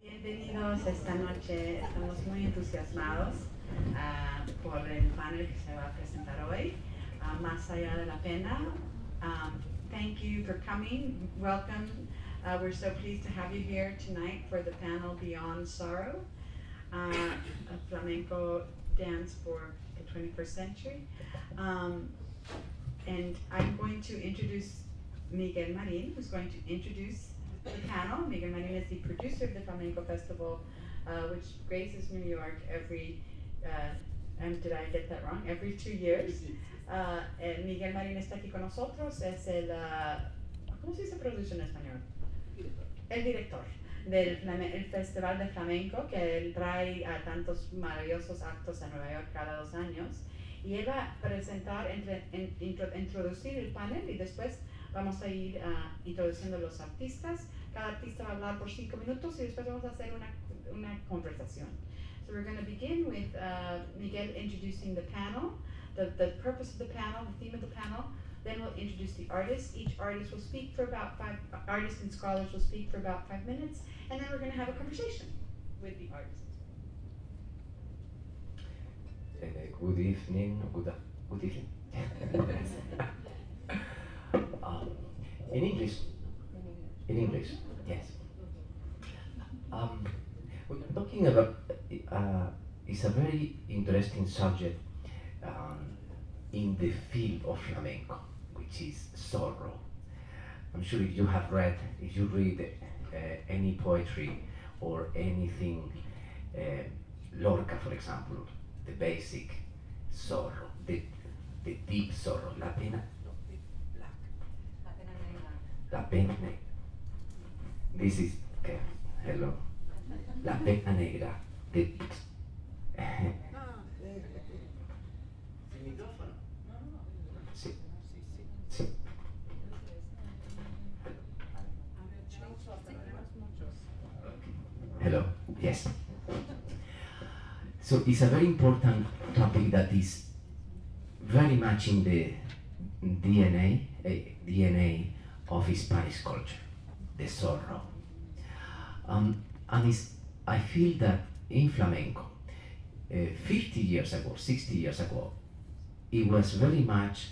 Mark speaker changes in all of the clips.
Speaker 1: Bienvenidos esta noche, estamos muy entusiasmados por el panel que se va a presentar hoy, Más allá de la pena. Thank you for coming, welcome. We're so pleased to have you here tonight for the panel Beyond Sorrow, a flamenco dance for the 21st century. And I'm going to introduce Miguel Marin, who's going to introduce the panel. Miguel Marin is the producer of the Flamenco Festival, which graces New York every, and did I get that wrong? Every 2 years. Miguel Marin está aquí con nosotros, es el, ¿cómo se dice producer en español? El director del el Festival de Flamenco, que él trae a tantos maravillosos actos a Nueva York cada 2 años. Y él va a presentar, introducir el panel y después vamos a ir introduciendo a los artistas. Cada artista va a hablar por 5 minutos y después vamos a hacer una conversación. So we're going to begin with Miguel introducing the panel, the purpose of the panel, the theme of the panel. Then we'll introduce the artists. Each artist will speak for about 5, artists and scholars will speak for about 5 minutes, and then we're going to have a conversation with the artists.
Speaker 2: Good evening. Good evening. In English. In English. Yes. What I'm talking about is a very interesting subject in the field of flamenco, which is sorrow. I'm sure if you read any poetry or anything, Lorca, for example, the basic sorrow, the deep sorrow, la pena negra. This is, okay, hello. La pena negra. Sí. Sí. Hello, yes. So it's a very important topic that is very much in the DNA of Spanish culture, the sorrow. And I feel that in flamenco, 50 years ago, 60 years ago, it was very much,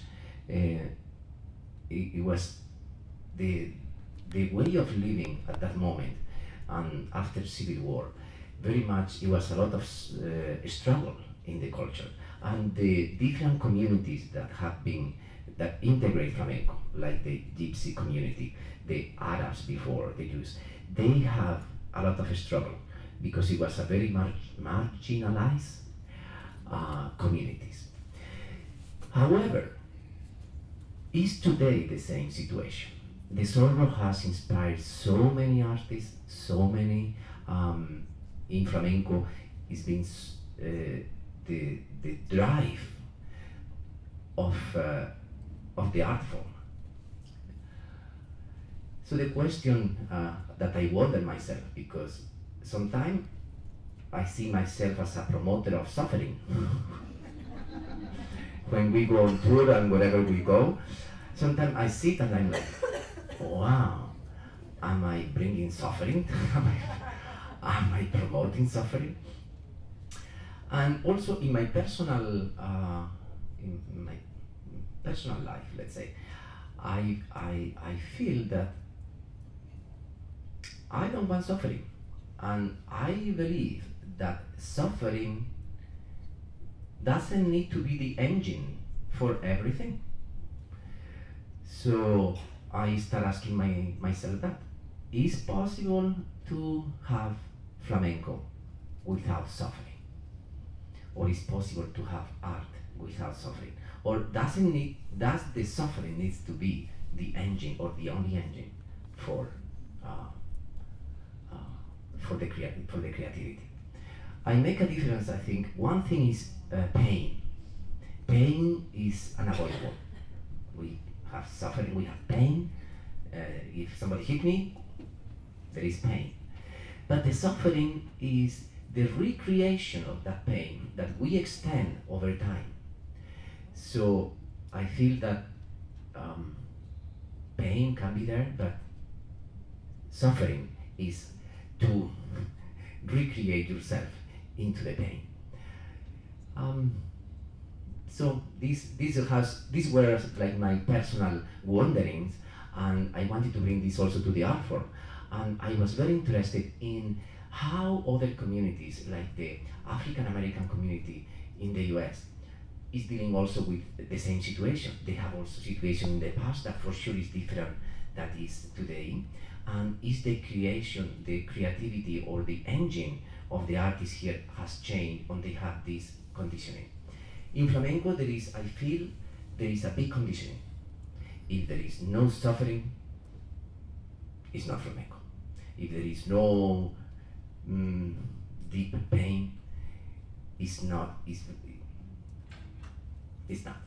Speaker 2: it was the way of living at that moment, and after Civil War, very much it was a lot of struggle in the culture, and the different communities that integrate flamenco, like the Gypsy community, the Arabs before the Jews, they have a lot of struggle because it was a very marginalized communities. However, is today the same situation. The sorrow has inspired so many artists, so many in flamenco. It's been the drive of the art form. So the question that I wonder myself, because sometimes I see myself as a promoter of suffering. When we go on tour and wherever we go, sometimes I sit and I'm like, wow, am I bringing suffering? Am I promoting suffering? And also in my personal life, let's say, I feel that I don't want suffering, and I believe that suffering doesn't need to be the engine for everything. So I start asking myself that, is possible to have flamenco without suffering? Or is possible to have art without suffering? Or does the suffering needs to be the engine or the only engine for the creativity? I make a difference, I think. One thing is pain. Pain is unavoidable. We have suffering, we have pain. If somebody hit me, there is pain. But the suffering is the recreation of that pain that we extend over time. So I feel that pain can be there, but suffering is to recreate yourself into the pain. So these were like my personal wanderings, and I wanted to bring this also to the art form. And I was very interested in how other communities, like the African American community in the US, is dealing also with the same situation. They have also situation in the past that for sure is different that is today. And is the creation, the creativity, or the engine of the artist here has changed, and they have this conditioning. In flamenco, there is, I feel, there is a big conditioning. If there is no suffering, it's not flamenco. If there is no deep pain, it's not. It's not.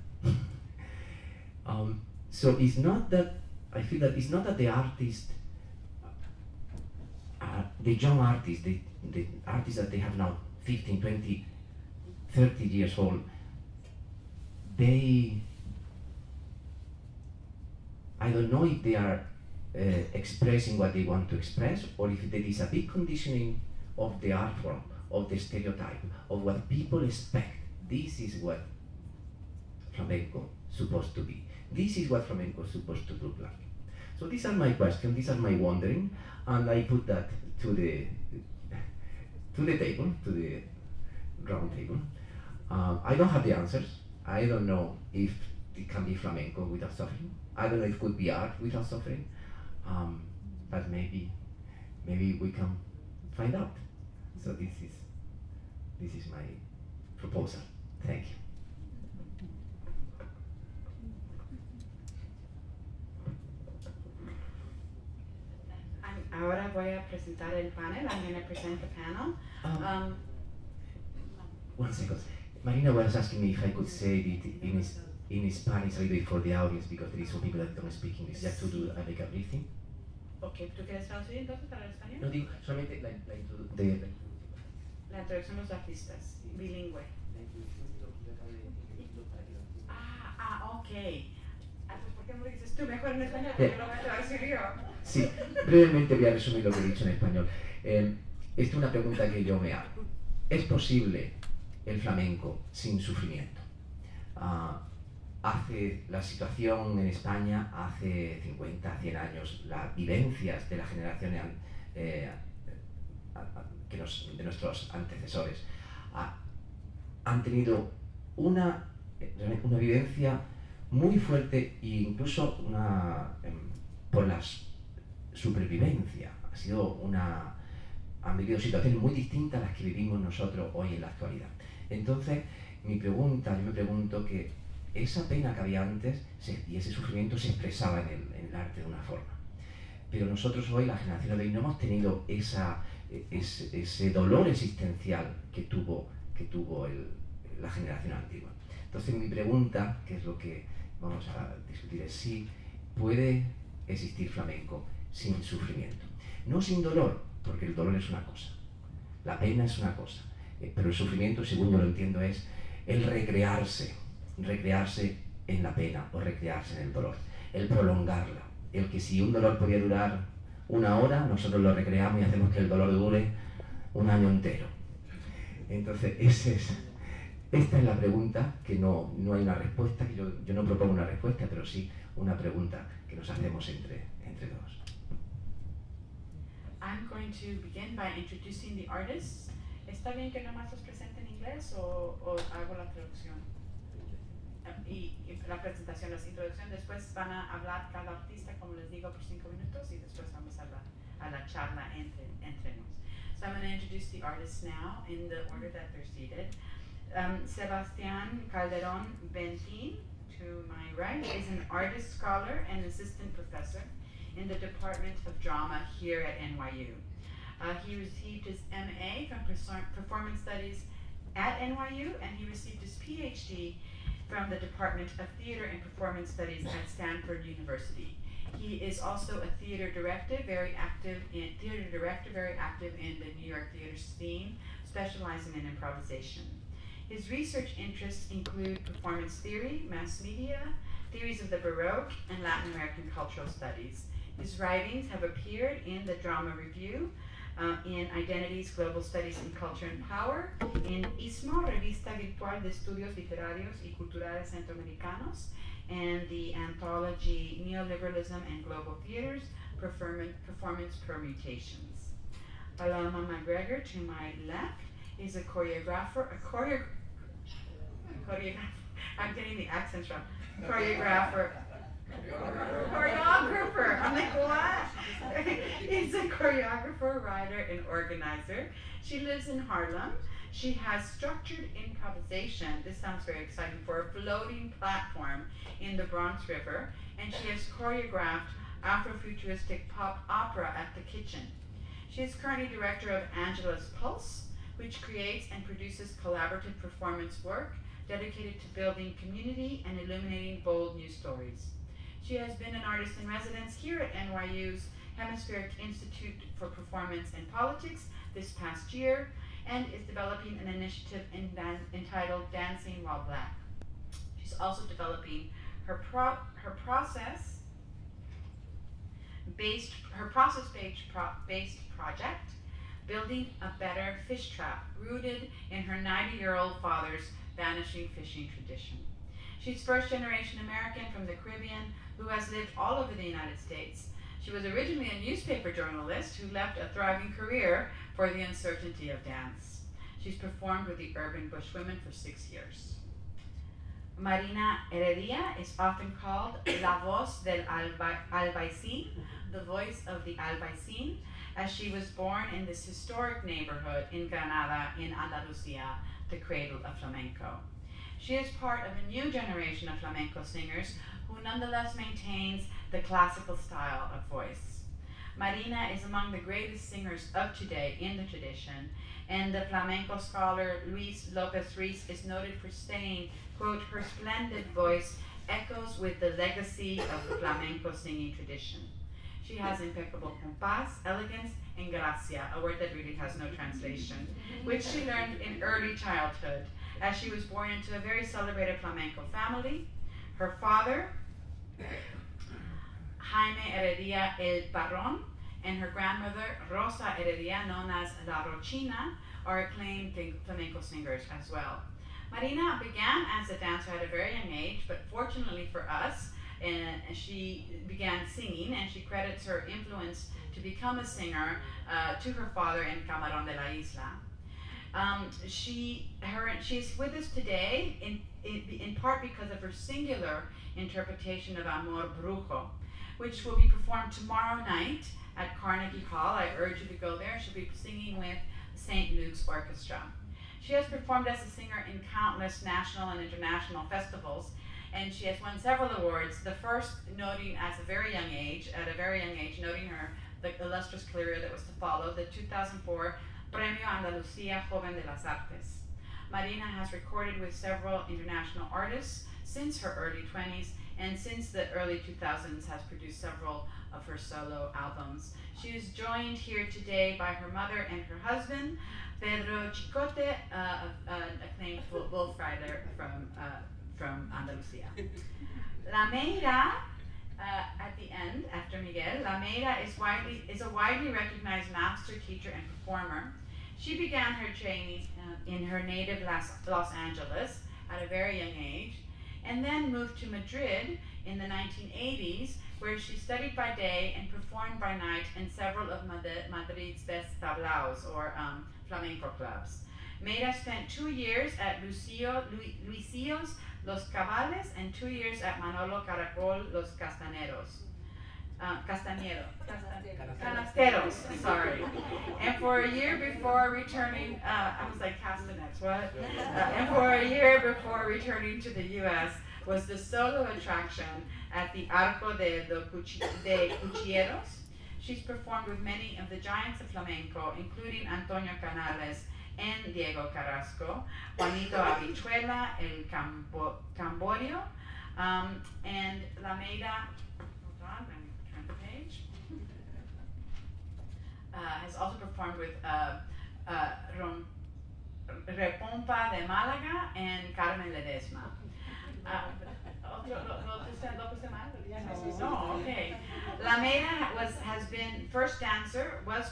Speaker 2: So it's not that, I feel that it's not that the artist, the young artists, the artists that they have now 15, 20, 30 years old, I don't know if they are expressing what they want to express, or if there is a big conditioning of the art form, of the stereotype, of what people expect. This is what flamenco is supposed to be. This is what flamenco is supposed to look like. So these are my questions, these are my wondering, and I put that to the table, to the round table. I don't have the answers. I don't know if it can be flamenco without suffering. I don't know if it could be art without suffering. But maybe we can find out. So this is my proposal. Thank you.
Speaker 1: Ahora voy a presentar el panel. I'm going to present the panel.
Speaker 2: One second. Marina was asking me if I could say it in Spanish a little bit for the audience, because there is some people that don't speak English, just to do like a briefing.
Speaker 1: Okay, ¿tú quieres traducir entonces para el español?
Speaker 2: No digo, solamente la
Speaker 1: introducción de los artistas, bilingüe. Ok. Pues ¿por qué no lo dices tú mejor en español? Porque lo voy a traducir yo.
Speaker 2: Sí, brevemente voy a resumir lo que he dicho en español. Esta es una pregunta que yo me hago. ¿Es posible el flamenco sin sufrimiento? Hace la situación en España, hace 50, 100 años, las vivencias de las generaciones de nuestros antecesores han tenido una vivencia muy fuerte, e incluso por la supervivencia. Han vivido situaciones muy distintas a las que vivimos nosotros hoy en la actualidad. Entonces, yo me pregunto que esa pena que había antes y ese sufrimiento se expresaba en el arte de una forma. Pero nosotros hoy, la generación de hoy, no hemos tenido ese dolor existencial que tuvo la generación antigua. Entonces mi pregunta, que es lo que vamos a discutir, es si puede existir flamenco sin sufrimiento. No sin dolor, porque el dolor es una cosa, la pena es una cosa, pero el sufrimiento, según yo lo entiendo, es el recrearse en la pena o recrearse en el dolor, el prolongarla, el que si un dolor podía durar 1 hora, nosotros lo recreamos y hacemos que el dolor dure 1 año entero. Entonces esta es la pregunta, que no hay una respuesta, que yo no propongo una respuesta, pero sí una pregunta que nos hacemos entre todos.
Speaker 1: I'm going to begin by introducing the artists. ¿Está bien que nomás los presente en inglés o hago la traducción? Y la presentación, la introducción, después van a hablar cada artista, como les digo, por 5 minutos, y después vamos a hablar a la charla entre nos. So I'm going to introduce the artists now in the order that they're seated. Sebastian Calderón Bentin, to my right, is an artist scholar and assistant professor in the Department of Drama here at NYU. He received his MA from Performance Studies at NYU, and he received his PhD from the Department of Theater and Performance Studies at Stanford University. He is also a theater director, very active in the New York theater scene, specializing in improvisation. His research interests include performance theory, mass media, theories of the Baroque, and Latin American cultural studies. His writings have appeared in the Drama Review, in Identities, Global Studies in Culture and Power, in ISMO, Revista Virtual de Estudios Literarios y Culturales Centroamericanos, and the anthology Neoliberalism and Global Theaters, Performance Permutations. Paloma McGregor, to my left, is a choreographer, I'm getting the accents wrong. Choreographer. I'm like, what? He's a choreographer, writer, and organizer. She lives in Harlem. She has structured improvisation, this sounds very exciting, for a floating platform in the Bronx River, and she has choreographed Afrofuturistic pop opera at the Kitchen. She is currently director of Angela's Pulse, which creates and produces collaborative performance work dedicated to building community and illuminating bold new stories. She has been an artist in residence here at NYU's Hemispheric Institute for Performance and Politics this past year, and is developing an initiative entitled Dancing While Black. She's also developing her process-based project, Building a Better Fish Trap, rooted in her 90-year-old father's vanishing fishing tradition. She's first-generation American from the Caribbean who has lived all over the United States. She was originally a newspaper journalist who left a thriving career for the uncertainty of dance. She's performed with the Urban Bushwomen for 6 years. Marina Heredia is often called La Voz del Albaicín, the voice of the Albaicín, as she was born in this historic neighborhood in Granada, in Andalusia, the cradle of flamenco. She is part of a new generation of flamenco singers who nonetheless maintains the classical style of voice. Marina is among the greatest singers of today in the tradition, and the flamenco scholar Luis Lopez Ruiz is noted for saying, quote, her splendid voice echoes with the legacy of the flamenco singing tradition. She has impeccable compás, elegance, and gracia, a word that really has no translation, which she learned in early childhood, as she was born into a very celebrated flamenco family. Her father, Jaime Heredia el Parrón, and her grandmother, Rosa Heredia, known as La Rochina, are acclaimed flamenco singers as well. Marina began as a dancer at a very young age, but fortunately for us, she began singing, and she credits her influence to become a singer to her father in Camarón de la Isla. She's with us today in part because of her singular interpretation of Amor Brujo, which will be performed tomorrow night at Carnegie Hall. I urge you to go there. She'll be singing with St. Luke's Orchestra. She has performed as a singer in countless national and international festivals, and she has won several awards, the first noting at a very young age, noting the illustrious career that was to follow, the 2004 Premio Andalucía Joven de las Artes. Marina has recorded with several international artists since her early 20s, and since the early 2000s has produced several of her solo albums. She is joined here today by her mother and her husband, Pedro Chicote, acclaimed wolf rider from Andalusia. La Meira, at the end, after Miguel, La Meira is a widely recognized master teacher and performer. She began her training in her native Los Angeles at a very young age, and then moved to Madrid in the 1980s, where she studied by day and performed by night in several of Madrid's best tablaos, or flamenco clubs. Meira spent 2 years at Luisillo's Los Cabales and 2 years at Manolo Caracol Los Canasteros, sorry. And for a year before returning, I was like, castanets, what? And for a year before returning to the US, was the solo attraction at the Arco de Cuchilleros. She's performed with many of the giants of flamenco, including Antonio Canales and Diego Carrasco, Juanito Habichuela, El Camborio, and La Meira, hold on, let me turn the page, has also performed with Repompa de Málaga and Carmen Ledesma. No, okay. La Meira has been first dancer with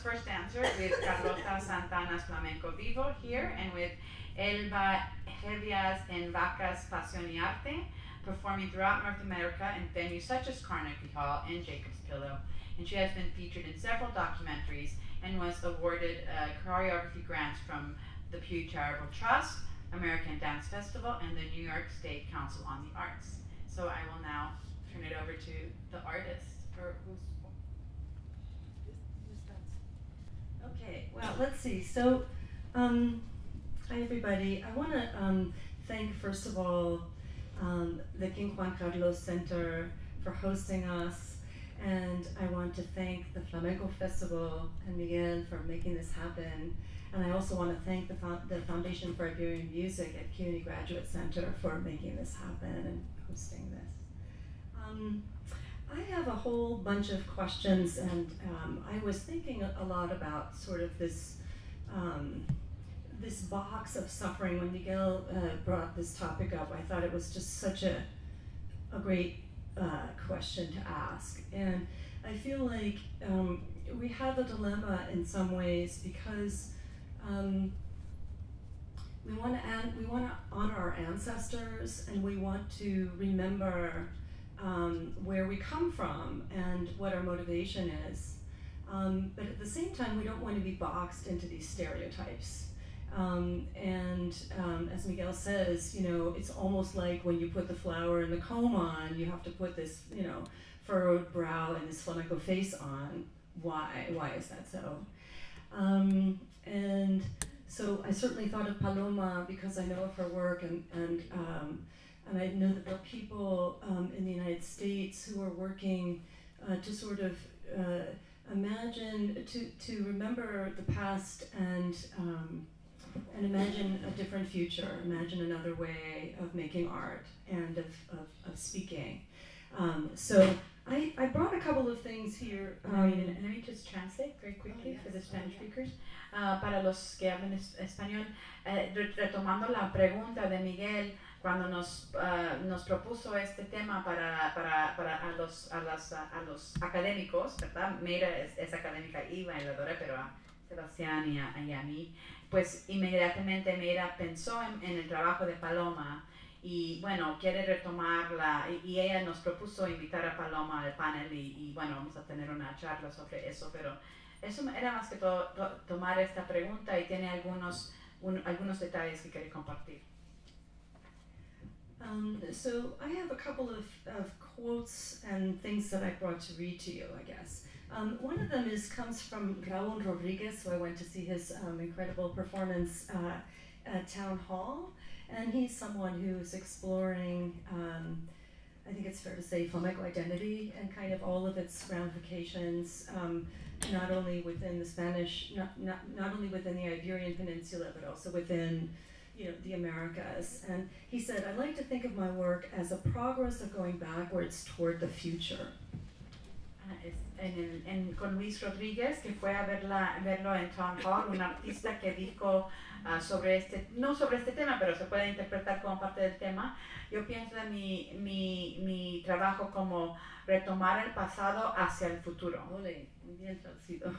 Speaker 1: Carlota Santana's Flamenco Vivo here, and with Elba Heredia's en Vacas Pasión y Arte, performing throughout North America in venues such as Carnegie Hall and Jacob's Pillow. And she has been featured in several documentaries and was awarded choreography grants from the Pew Charitable Trust, American Dance Festival, and the New York State Council on the Arts. So I will now turn it over to the artist.
Speaker 3: Okay, well, let's see. So, hi everybody. I want to thank, first of all, the King Juan Carlos Center for hosting us, and I want to thank the Flamenco Festival and Miguel for making this happen. And I also want to thank the Foundation for Iberian Music at CUNY Grad Center for making this happen and hosting this. I have a whole bunch of questions, and I was thinking a lot about sort of this this box of suffering. When Miguel brought this topic up, I thought it was just such a great question to ask. And I feel like we have a dilemma in some ways, because we want to honor our ancestors, and we want to remember where we come from and what our motivation is. But at the same time, we don't want to be boxed into these stereotypes. As Miguel says, you know, it's almost like when you put the flower and the comb on, you have to put this, you know, furrowed brow and this flamenco face on. Why? Why is that so? And so I certainly thought of Paloma because I know of her work, and I know that there are people in the United States who are working to sort of imagine, to remember the past and imagine a different future, imagine another way of making art and of speaking. So I brought a couple of things here.
Speaker 1: Let me just translate very quickly for the Spanish speakers. Para los que hablan español, retomando la pregunta de Miguel, cuando nos propuso este tema para a los académicos, ¿verdad? Meira es académica y bailadora, pero a Sebastián y a mí, pues inmediatamente Meira pensó en el trabajo de Paloma, y bueno, quiere retomarla, y ella nos propuso invitar a Paloma al panel, y bueno, vamos a tener una charla sobre eso, pero eso era más que todo tomar esta pregunta, y tiene algunos detalles que quiere compartir.
Speaker 3: So I have a couple of quotes and things that I brought to read to you, I guess. One of them comes from Raúl Rodriguez, so I went to see his incredible performance at Town Hall, and he's someone who's exploring, I think it's fair to say, flamenco identity and kind of all of its ramifications, not only within the Spanish, not only within the Iberian Peninsula, but also within, you know, the Americas. And he said, "I like to think of my work as a progress of going backwards toward the future."
Speaker 1: Con Luis Rodríguez, que fue a verlo en Town Hall, un artista que dijo no sobre este tema, pero se puede interpretar como parte del tema. Yo pienso de mi trabajo como retomar el pasado hacia el futuro.
Speaker 3: Ole, muy bien traducido.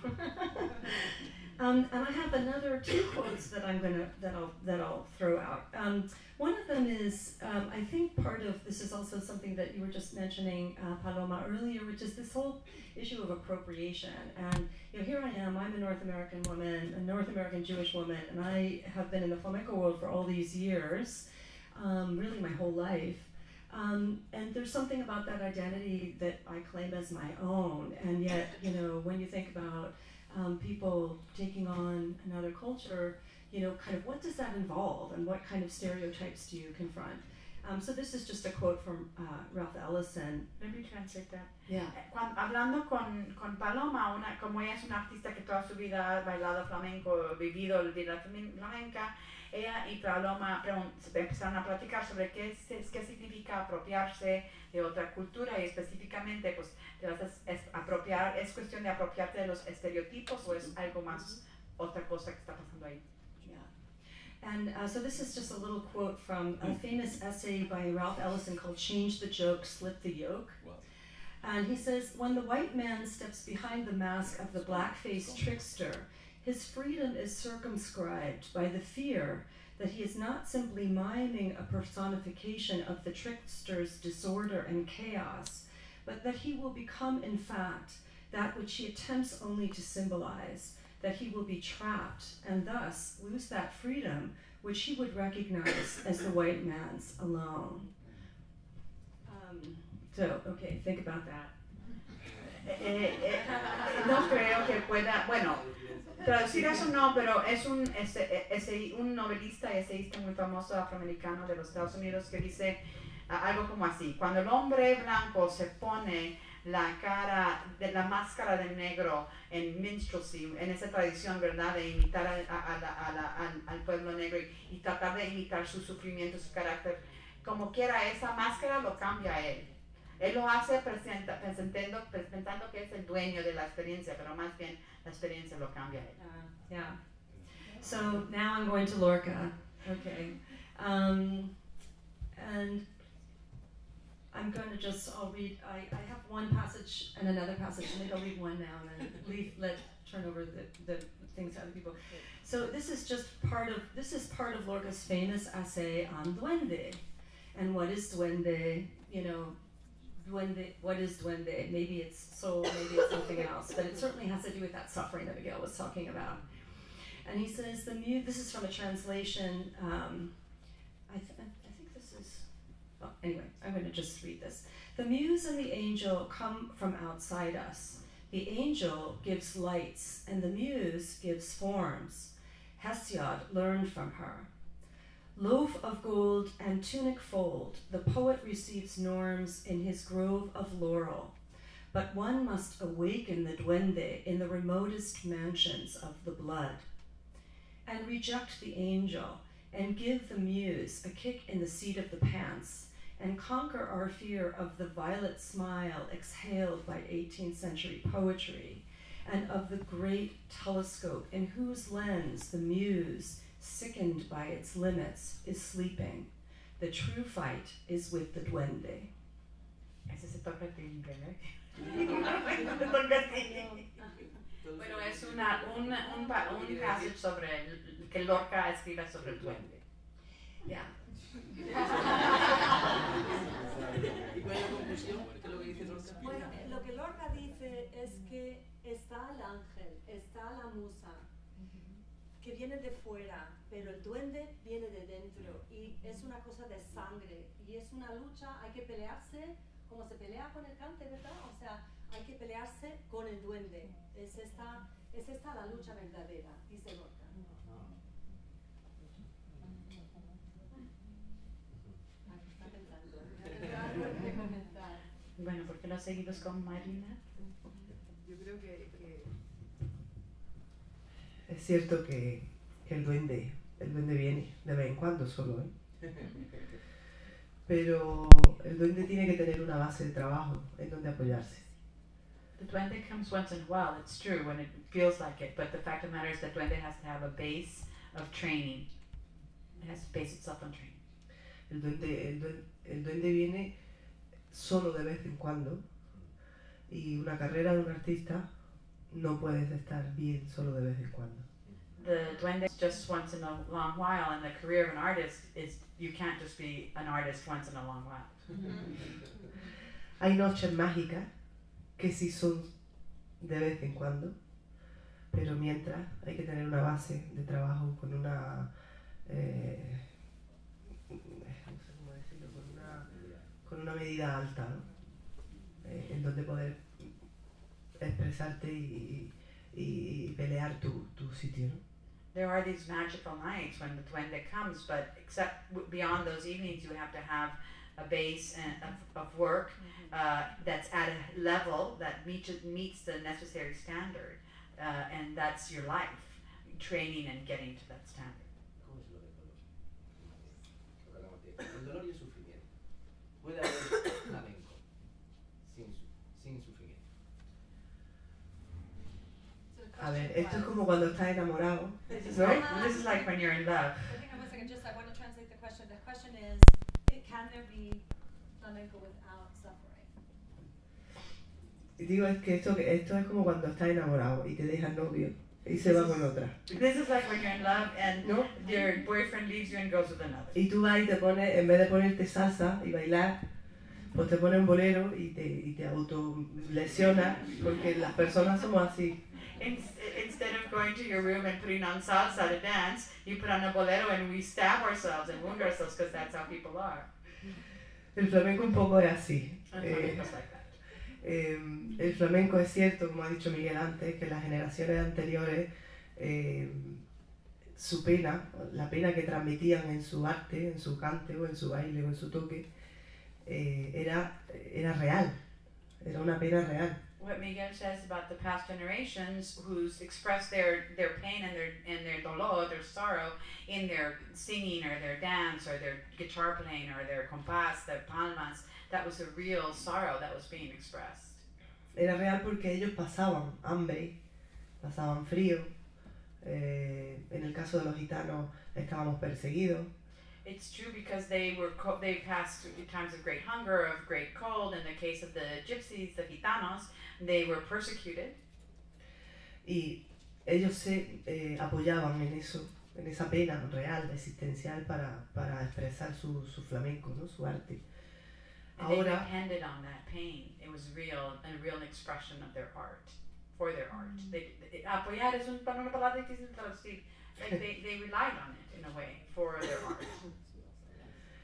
Speaker 3: And I have another two quotes that I'll throw out. One of them is, I think part of this is also something that you were just mentioning, Paloma, earlier, which is this whole issue of appropriation. And you know, here I am, I'm a North American woman, a North American Jewish woman, and I have been in the flamenco world for all these years, really my whole life. And there's something about that identity that I claim as my own, and yet, you know, when you think about people taking on another culture, you know, kind of what does that involve, and what kind of stereotypes do you confront? So this is just a quote from Ralph Ellison.
Speaker 1: Let me translate that.
Speaker 3: Yeah.
Speaker 1: Hablando con Paloma, como ella es una artista que toda su vida ha bailado flamenco, vivido el vida flamenca, ella y Paloma empezaron a platicar sobre qué significa apropiarse de otra cultura, y específicamente, pues, es cuestión de apropiarte de los estereotipos, o es algo más, otra cosa que está pasando ahí.
Speaker 3: And so this is just a little quote from a famous essay by Ralph Ellison called "Change the Joke, Slip the Yoke."
Speaker 4: Wow.
Speaker 3: And he says, when the white man steps behind the mask of the black-faced trickster, his freedom is circumscribed by the fear that he is not simply miming a personification of the trickster's disorder and chaos, but that he will become, in fact, that which he attempts only to symbolize, that he will be trapped and thus lose that freedom which he would recognize as the white man's alone. So, okay, think about that.
Speaker 1: No creo que pueda, bueno, traducir eso no, pero es un novelista y eseísta muy famoso afroamericano de los Estados Unidos que dice algo como así: cuando el hombre blanco se pone la cara, de la máscara de negro en minstrelsy, en esa tradición, ¿verdad?, de imitar al pueblo negro y tratar de imitar su sufrimiento, su carácter, como quiera, esa máscara lo cambia a él. Él lo hace pensando que es el dueño de la experiencia, pero más bien la experiencia lo cambia a él.
Speaker 3: Yeah. So now I'm going to Lorca. Okay. And I'm going to I'll read, I have one passage and another passage, and maybe I'll read one now and then turn over the things to other people. So this is part of Lorca's famous essay on duende. And what is duende? You know, duende, what is duende? Maybe it's soul, maybe it's something else, but it certainly has to do with that suffering that Miguel was talking about. And he says, this is from a translation, I think this is, well, anyway, I'm going to just read this. The muse and the angel come from outside us. The angel gives lights, and the muse gives forms. Hesiod learned from her. Loaf of gold and tunic fold, the poet receives norms in his grove of laurel. But one must awaken the duende in the remotest mansions of the blood, and reject the angel, and give the muse a kick in the seat of the pants, and conquer our fear of the violet smile exhaled by 18th century poetry, and of the great telescope in whose lens the muse, sickened by its limits, is sleeping. The true fight is with the duende.
Speaker 1: Ese se toca a ti, ¿verdad? Bueno, es un passage sobre que Lorca escribe sobre el duende.
Speaker 3: Yeah.
Speaker 4: ¿Y cuál es la conclusión de lo que dice Lorca?
Speaker 5: Bueno, lo que Lorca dice es que está el ángel, está la musa, que viene de fuera, pero el duende viene de dentro y es una cosa de sangre y es una lucha, hay que pelearse como se pelea con el cante, ¿verdad? O sea, hay que pelearse con el duende. Es esta la lucha verdadera, dice Lorca.
Speaker 1: Bueno, ¿por qué no seguimos con Marina?
Speaker 4: Yo creo que
Speaker 6: es cierto que el duende viene de vez en cuando solo, pero el duende tiene que tener una base de trabajo en donde apoyarse.
Speaker 1: The duende comes once in a while, it's true, when it feels like it, but the fact of the matter is that duende has to have a base of training. It has to base itself on training.
Speaker 6: El duende viene solo de vez en cuando, y una carrera de un artista no puedes estar bien solo de vez en cuando.
Speaker 1: The duende is just once in a long while, and the career of an artist is, you can't just be an artist once in a long while.
Speaker 6: Hay noches mágicas que sí son de vez en cuando, pero mientras hay que tener una base de trabajo con una no sé cómo decirlo, con una medida alta, ¿no? En donde poder expresarte y pelear tu sitio, ¿no?
Speaker 1: There are these magical nights when the duende comes, but except beyond those evenings, you have to have a base of work that's at a level that meets the necessary standard, and that's your life, training and getting to that standard.
Speaker 2: ¿Cómo es lo del dolor? El dolor y el sufrimiento. Puede haber flamenco sin sufrimiento.
Speaker 6: A ver, esto es como cuando estás enamorado.
Speaker 1: This is like when you're in love.
Speaker 5: Hang on one second, I want to translate the question. The question is, can there be flamenco without suffering?
Speaker 6: digo, es que esto es como cuando estás enamorado y te deja el novio y se va con otra.
Speaker 1: This is like when you're in love and
Speaker 6: ¿No?
Speaker 1: your boyfriend leaves you and goes with another.
Speaker 6: Y tú vas y te pones, en vez de ponerte salsa y bailar, pues te pones un bolero y te autolesionas, porque las personas somos así.
Speaker 1: Instead of going to your room and putting on salsa to dance, you put on a bolero and we stab ourselves and wound ourselves because that's how people are.
Speaker 6: El flamenco un poco es así.
Speaker 1: And flamenco's like that.
Speaker 6: El flamenco es cierto, como ha dicho Miguel antes, que las generaciones anteriores, su pena, la pena que transmitían en su arte, en su cante o en su baile o en su toque, era real, era una pena real.
Speaker 1: What Miguel says about the past generations who's expressed their pain and their dolor, their sorrow in their singing or their dance or their guitar playing or their compás, their palmas, that was a real sorrow that was being expressed.
Speaker 6: Era real porque ellos pasaban hambre, pasaban frío, en el caso de los gitanos estábamos perseguidos.
Speaker 1: It's true because they passed through times of great hunger, of great cold. In the case of the gypsies, the gitanos, they were persecuted.
Speaker 6: Y ellos se apoyaban en eso, en esa pena real, existencial, para expresar su flamenco, ¿no? Su arte.
Speaker 1: And they depended on that pain. It was real, a real expression of their art, for their art. Apoyar es una palabra difícil de traducir. They relied on it in a way for their art.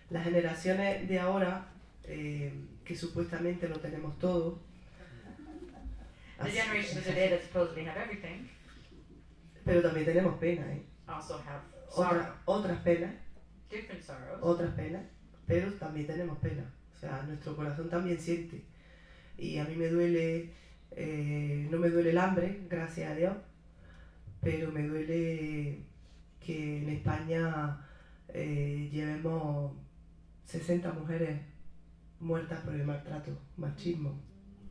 Speaker 6: Las generaciones de ahora, que supuestamente lo tenemos todo,
Speaker 1: The generation of today that supposedly have everything
Speaker 6: pero también tenemos pena,
Speaker 1: also have sorrow,
Speaker 6: otras penas,
Speaker 1: different sorrows.
Speaker 6: otras penas, pero también tenemos pena. O sea, nuestro corazón también siente. Y a mí me duele, no me duele el hambre, gracias a Dios, pero me duele que en España llevemos 60 mujeres muertas por el maltrato, machismo.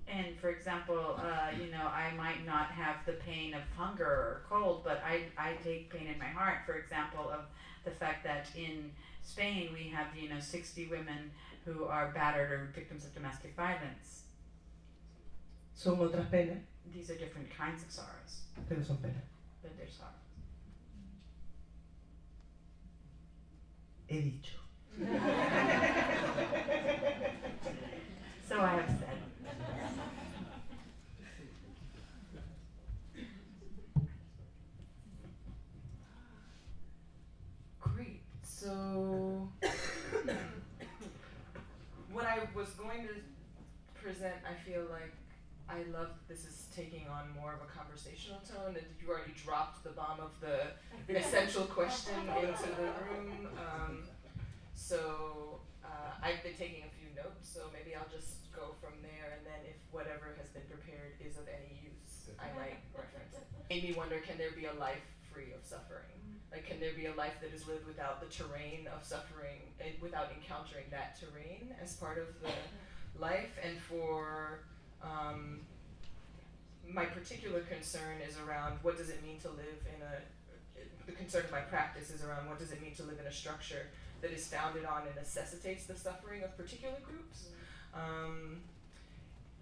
Speaker 1: And for example, I might not have the pain of hunger or cold, but I take pain in my heart, for example, of the fact that in Spain we have, 60 women who are battered or victims of domestic violence.
Speaker 6: Son otras penas,
Speaker 1: These are different kinds of sorrows,
Speaker 6: pero son penas.
Speaker 1: but they're sorrows.
Speaker 6: He dicho.
Speaker 1: So I have said.
Speaker 4: Great. So, what I was going to present, I feel like I love this is taking on more of a conversational tone, and you already dropped the bomb of the essential question into the room. So I've been taking a few notes, so maybe I'll just go from there, and then if whatever has been prepared is of any use, I might reference it. Made me wonder, can there be a life free of suffering? Like, can there be a life that is lived without the terrain of suffering, and without encountering that terrain as part of the life? And for my particular concern is around what does it mean to live in the concern of my practice is around what does it mean to live in a structure that is founded on and necessitates the suffering of particular groups,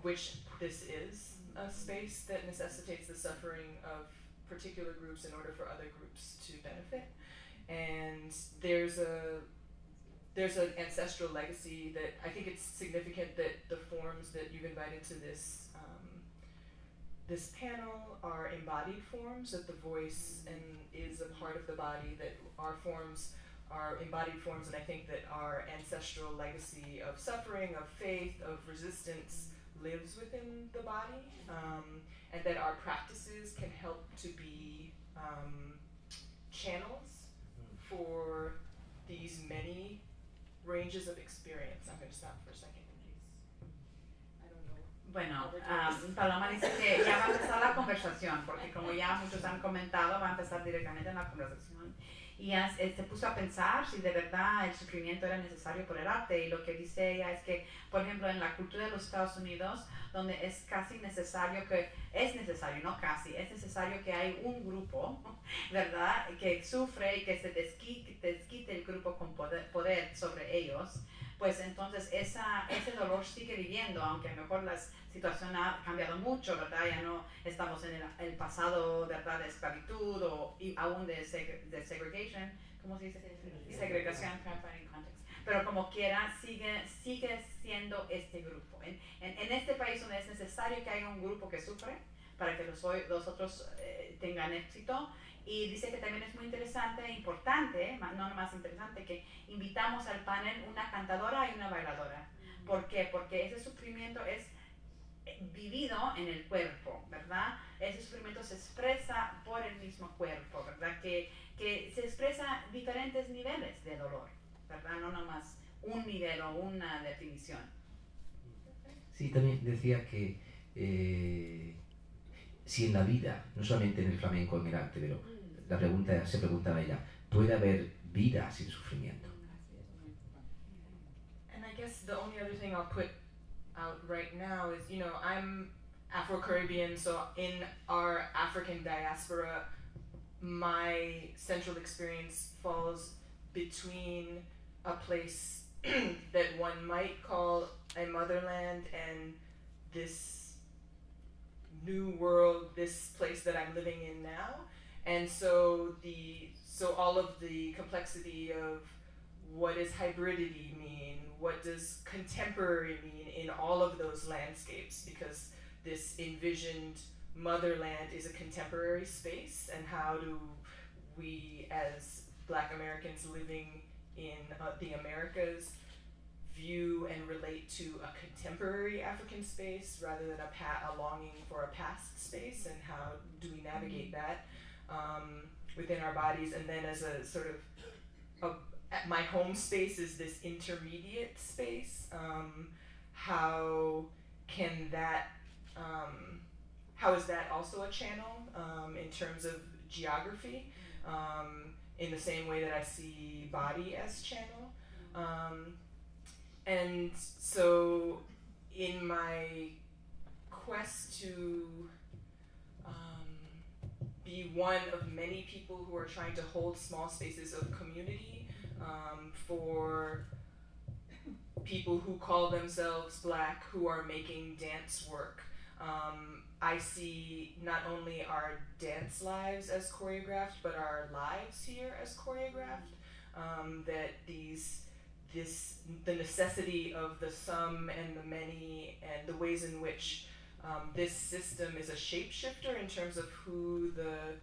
Speaker 4: which this is a space that necessitates the suffering of particular groups in order for other groups to benefit. And there's an ancestral legacy that I think it's significant that the forms that you've invited to this this panel are embodied forms, that the voice is a part of the body, that our forms are embodied forms, and I think that our ancestral legacy of suffering, of faith, of resistance lives within the body, and that our practices can help to be channels for these many ranges of experience. I'm going to stop for a second in case, I don't know.
Speaker 1: Bueno, Paloma dice que ya va a empezar la conversación, porque como ya muchos han comentado, va a empezar directamente en la conversación. Y se puso a pensar si de verdad el sufrimiento era necesario por el arte, y lo que dice ella es que, por ejemplo, en la cultura de los Estados Unidos, donde es casi necesario es necesario que hay un grupo, ¿verdad?, que sufre y que se desquite el grupo con poder sobre ellos, pues entonces ese dolor sigue viviendo, aunque a lo mejor la situación ha cambiado mucho, ¿verdad? Ya no estamos en el pasado, ¿verdad?, de esclavitud o y aún de segregation, ¿cómo se dice? Segregación, pero como quiera sigue siendo este grupo. En este país donde es necesario que haya un grupo que sufre para que los otros tengan éxito. Y dice que también es muy interesante, importante, no más interesante, que invitamos al panel una cantadora y una bailadora. ¿Por qué? Porque ese sufrimiento es vivido en el cuerpo, ¿verdad? Ese sufrimiento se expresa por el mismo cuerpo, ¿verdad? Que se expresa diferentes niveles de dolor, ¿verdad? No nomás un nivel o una definición.
Speaker 2: Sí, también decía que si en la vida, no solamente en el flamenco, en el arte, pero se preguntaba ella, ¿puede haber vida sin sufrimiento?
Speaker 4: And I guess the only other thing I'll put out right now is, you know, I'm Afro-Caribbean, so in our African diaspora, my central experience falls between a place that one might call a motherland and this new world, this place that I'm living in now. And so all of the complexity of what does hybridity mean, what does contemporary mean in all of those landscapes, because this envisioned motherland is a contemporary space, and how do we as Black Americans living in the Americas view and relate to a contemporary African space rather than a longing for a past space, and how do we navigate that within our bodies? And then as a sort of my home space is this intermediate space. How can that, how is that also a channel in terms of geography, in the same way that I see body as channel? And so in my quest to be one of many people who are trying to hold small spaces of community for people who call themselves Black, who are making dance work. I see not only our dance lives as choreographed, but our lives here as choreographed. That the necessity of the sum and the many, and the ways in which this system is a shapeshifter in terms of who the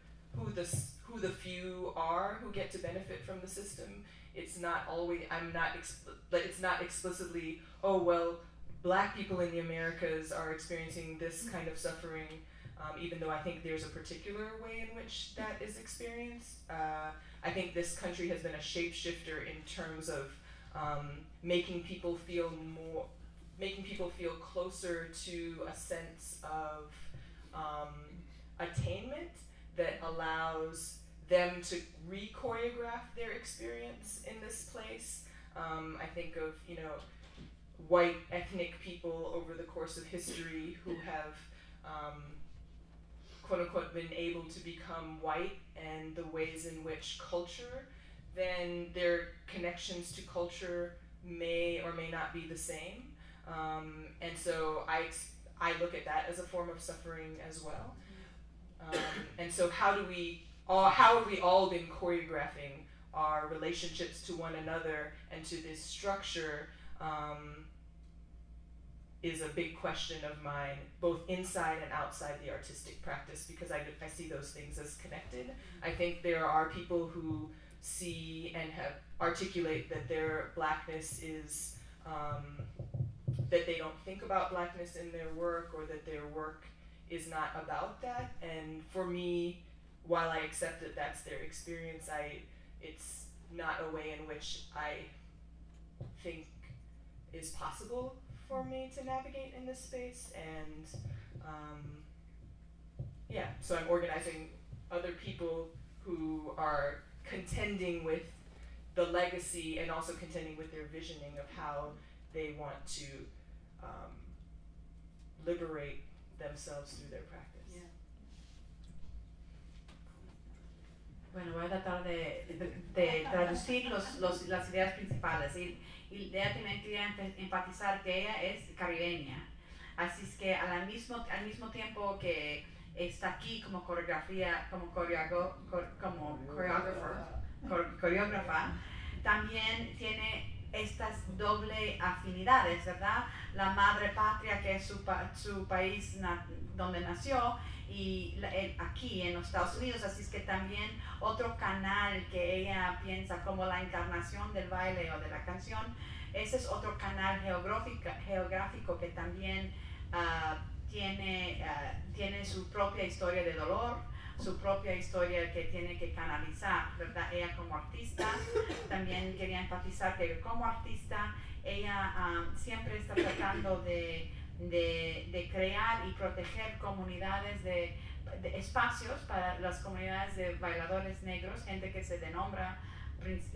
Speaker 4: few are who get to benefit from the system. It's not always, it's not explicitly, oh well, Black people in the Americas are experiencing this kind of suffering, even though I think there's a particular way in which that is experienced. I think this country has been a shapeshifter in terms of making people feel closer to a sense of attainment that allows them to re-choreograph their experience in this place. I think of, you know, white ethnic people over the course of history who have quote unquote been able to become white, and the ways in which culture, then their connections to culture may or may not be the same. And so I look at that as a form of suffering as well. And so how have we all been choreographing our relationships to one another and to this structure, is a big question of mine, both inside and outside the artistic practice, because I see those things as connected. I think there are people who see and have articulate that their Blackness is, that they don't think about Blackness in their work, or that their work is not about that. And for me, while I accept that that's their experience, it's not a way in which I think is possible for me to navigate in this space. And yeah, so I'm organizing other people who are contending with the legacy and also contending with their visioning of how they want to liberate themselves through their practice.
Speaker 1: Yeah. Bueno, voy a tratar de traducir las ideas principales. Y ella también quería enfatizar que ella es caribeña. Así es que al mismo tiempo que está aquí como coreógrafa, también tiene estas doble afinidades, ¿verdad? La madre patria, que es su país donde nació, y aquí en los Estados Unidos. Así es que también otro canal que ella piensa como la encarnación del baile o de la canción, ese es otro canal geográfico que también tiene su propia historia de dolor, su propia historia que tiene que canalizar, ¿verdad? Ella como artista, también quería enfatizar que como artista, ella siempre está tratando de crear y proteger comunidades de espacios para las comunidades de bailadores negros, gente que se denombra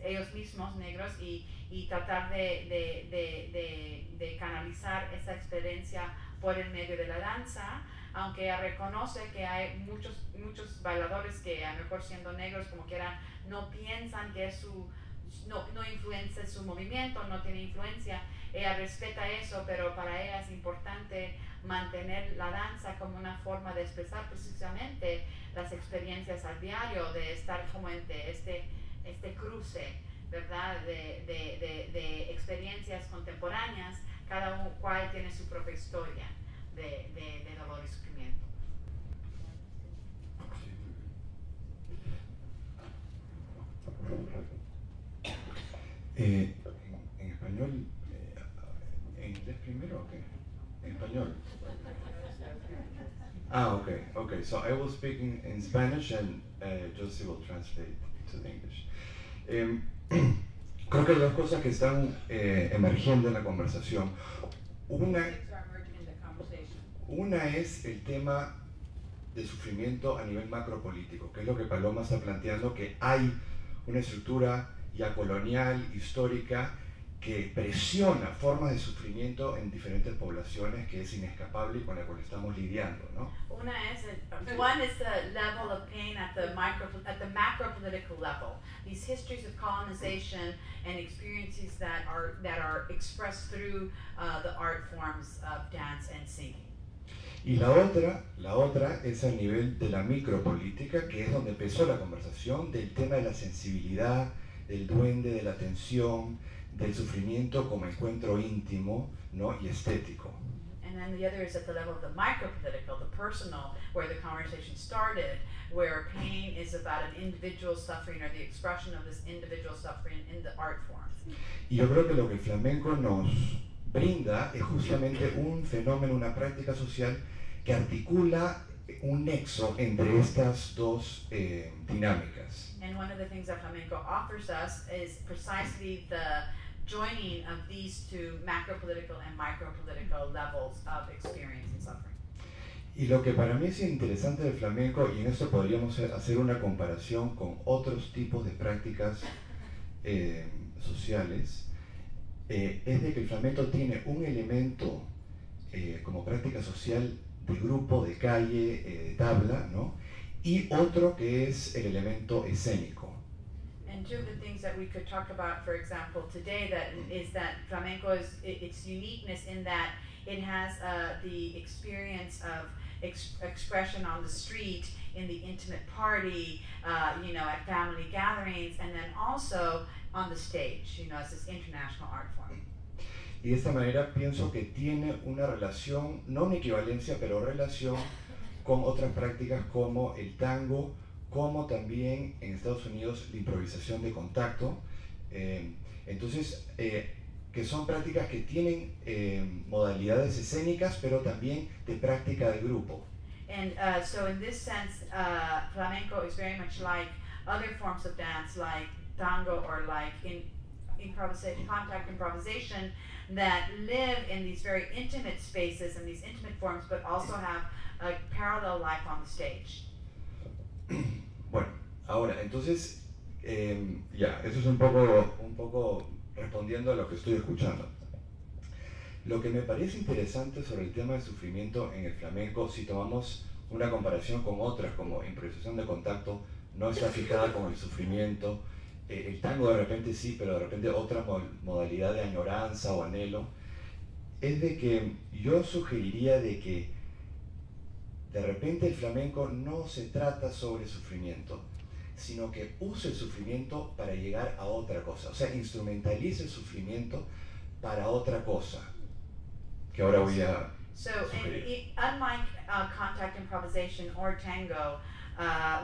Speaker 1: ellos mismos negros, y tratar de canalizar esa experiencia por el medio de la danza, aunque ella reconoce que hay muchos bailadores que a lo mejor siendo negros como quiera no piensan que es no influencia su movimiento, no tiene influencia. Ella respeta eso, pero para ella es importante mantener la danza como una forma de expresar precisamente las experiencias al diario, de estar como entre este cruce, ¿verdad? De experiencias contemporáneas, cada cual tiene su propia historia de dolor y sufrimiento.
Speaker 7: En español, ¿en inglés primero o qué? En español. Okay. So I will speak in Spanish and Josie will translate to the English. Creo que hay dos cosas que están emergiendo en la conversación. Una es el tema de sufrimiento a nivel macropolítico, que es lo que Paloma está planteando, que hay una estructura ya colonial, histórica, que presiona formas de sufrimiento en diferentes poblaciones, que es inescapable y con la cual estamos lidiando, ¿no?
Speaker 1: One is the level of pain at the macro political level. These histories of colonization and experiences that are expressed through the art forms of dance and singing.
Speaker 7: Y la otra es a nivel de la micropolítica, que es donde empezó la conversación, del tema de la sensibilidad, del duende, de la tensión, del sufrimiento como encuentro íntimo, ¿no? Y estético.
Speaker 1: And then the other is at the level of the micropolitical, the personal, where the conversation started, where pain is about an individual suffering or the expression of this individual suffering in the art forms.
Speaker 7: Y yo creo que lo que el flamenco nos brinda es justamente un fenómeno, una práctica social que articula un nexo entre estas dos dinámicas.
Speaker 1: And one of the things that flamenco offers us is precisely the joining of these two macropolitical and micropolitical levels of experience and suffering.
Speaker 7: Y lo que para mí es interesante del flamenco, y en esto podríamos hacer una comparación con otros tipos de prácticas sociales, es de que el flamenco tiene un elemento como práctica social de grupo, de calle, de tabla, ¿no? Y otro que es el elemento escénico.
Speaker 1: And two of the things that we could talk about, for example, today, is that flamenco is its uniqueness in that it has the experience of expression on the street, in the intimate party, at family gatherings, and then also on the stage, as this international art form.
Speaker 7: Y de esta manera pienso que tiene una relación, no una equivalencia, pero relación con otras prácticas como el tango, como también en Estados Unidos la improvisación de contacto. Entonces, que son prácticas que tienen modalidades escénicas, pero también de práctica de grupo.
Speaker 1: And so in this sense, flamenco is very much like other forms of dance, like tango or like contact improvisation, that live in these very intimate spaces and these intimate forms, but also have a parallel life on the stage.
Speaker 7: Bueno, ahora, entonces, eso es un poco respondiendo a lo que estoy escuchando. Lo que me parece interesante sobre el tema del sufrimiento en el flamenco, si tomamos una comparación con otras como improvisación de contacto, no está fijada con el sufrimiento. El tango de repente sí, pero de repente otra modalidad de añoranza o anhelo, es de que yo sugeriría de que de repente el flamenco no se trata sobre sufrimiento, sino que use el sufrimiento para llegar a otra cosa, o sea, instrumentalice el sufrimiento para otra cosa, que ahora voy a sugerir.
Speaker 1: Unlike contact improvisation or tango,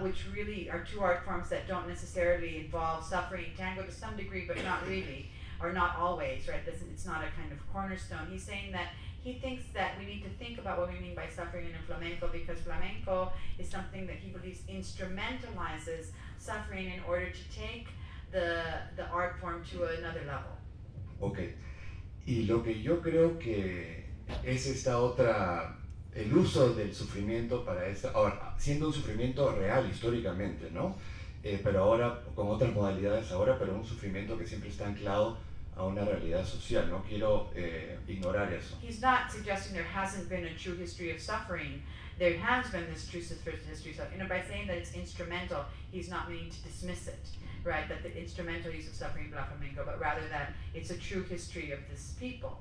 Speaker 1: which really are two art forms that don't necessarily involve suffering, tango to some degree, but not really, or not always, right? It's not a kind of cornerstone. He's saying that he thinks that we need to think about what we mean by suffering in flamenco, because flamenco is something that he believes instrumentalizes suffering in order to take the art form to another level.
Speaker 7: Ok, y lo que yo creo que es esta otra, el uso del sufrimiento para esta, ahora, siendo un sufrimiento real históricamente, ¿no? Pero ahora con otras modalidades ahora, pero un sufrimiento que siempre está anclado a una realidad social. No quiero ignorar eso.
Speaker 1: He's not suggesting there hasn't been a true history of suffering. There has been this true history of suffering. By saying that it's instrumental, he's not meaning to dismiss it, right? That the instrumental use of suffering in Black flamenco, but rather that it's a true history of this people.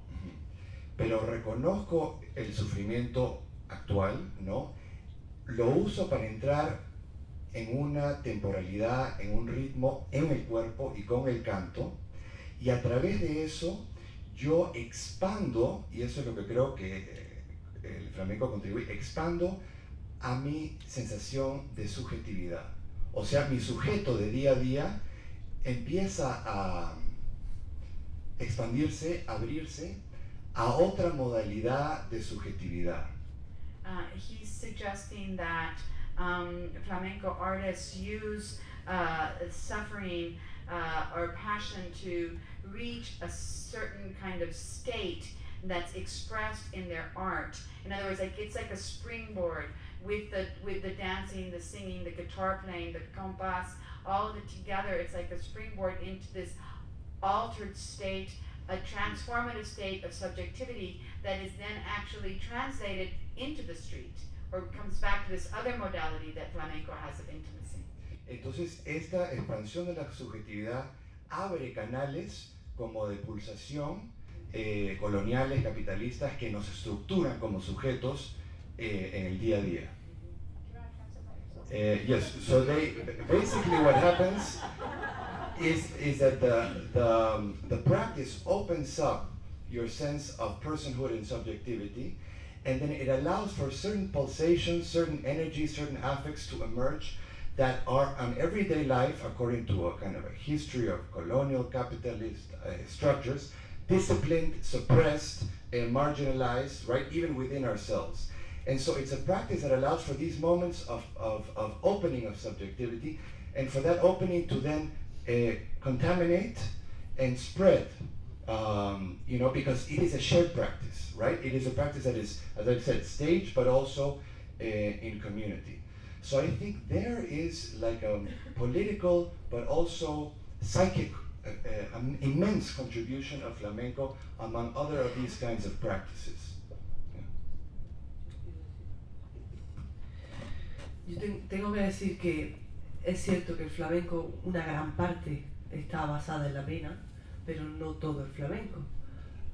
Speaker 7: Pero reconozco el sufrimiento actual, ¿no? Lo uso para entrar en una temporalidad, en un ritmo, en el cuerpo y con el canto, y a través de eso yo expando, y eso es lo que creo que el flamenco contribuye, expando a mi sensación de subjetividad. O sea, mi sujeto de día a día empieza a expandirse, abrirse a otra modalidad de subjetividad.
Speaker 1: He's suggesting that flamenco artists use suffering or passion to reach a certain kind of state that's expressed in their art. In other words, it's like a springboard with the dancing, the singing, the guitar playing, the compás, all of it together. It's like a springboard into this altered state, a transformative state of subjectivity that is then actually translated into the street, or comes back to this other modality that flamenco has of intimacy.
Speaker 7: Entonces, esta expansión de la subjetividad abre canales como de pulsación coloniales, capitalistas, que nos estructuran como sujetos en el día a día. Yes, so basically what happens is that the practice opens up your sense of personhood and subjectivity, and then it allows for certain pulsations, certain energies, certain affects to emerge that are on everyday life, according to a kind of a history of colonial capitalist structures, disciplined, suppressed, and marginalized, right, even within ourselves. And so it's a practice that allows for these moments of opening of subjectivity, and for that opening to then contaminate and spread, you know, because it is a shared practice, right? It is a practice that is, as I've said, staged, but also in community. So I think there is like a political, but also psychic, an immense contribution of flamenco among other of these kinds of practices.
Speaker 6: Yo tengo que decir que es cierto que el flamenco, una gran parte está basada en la pena, pero no todo el flamenco.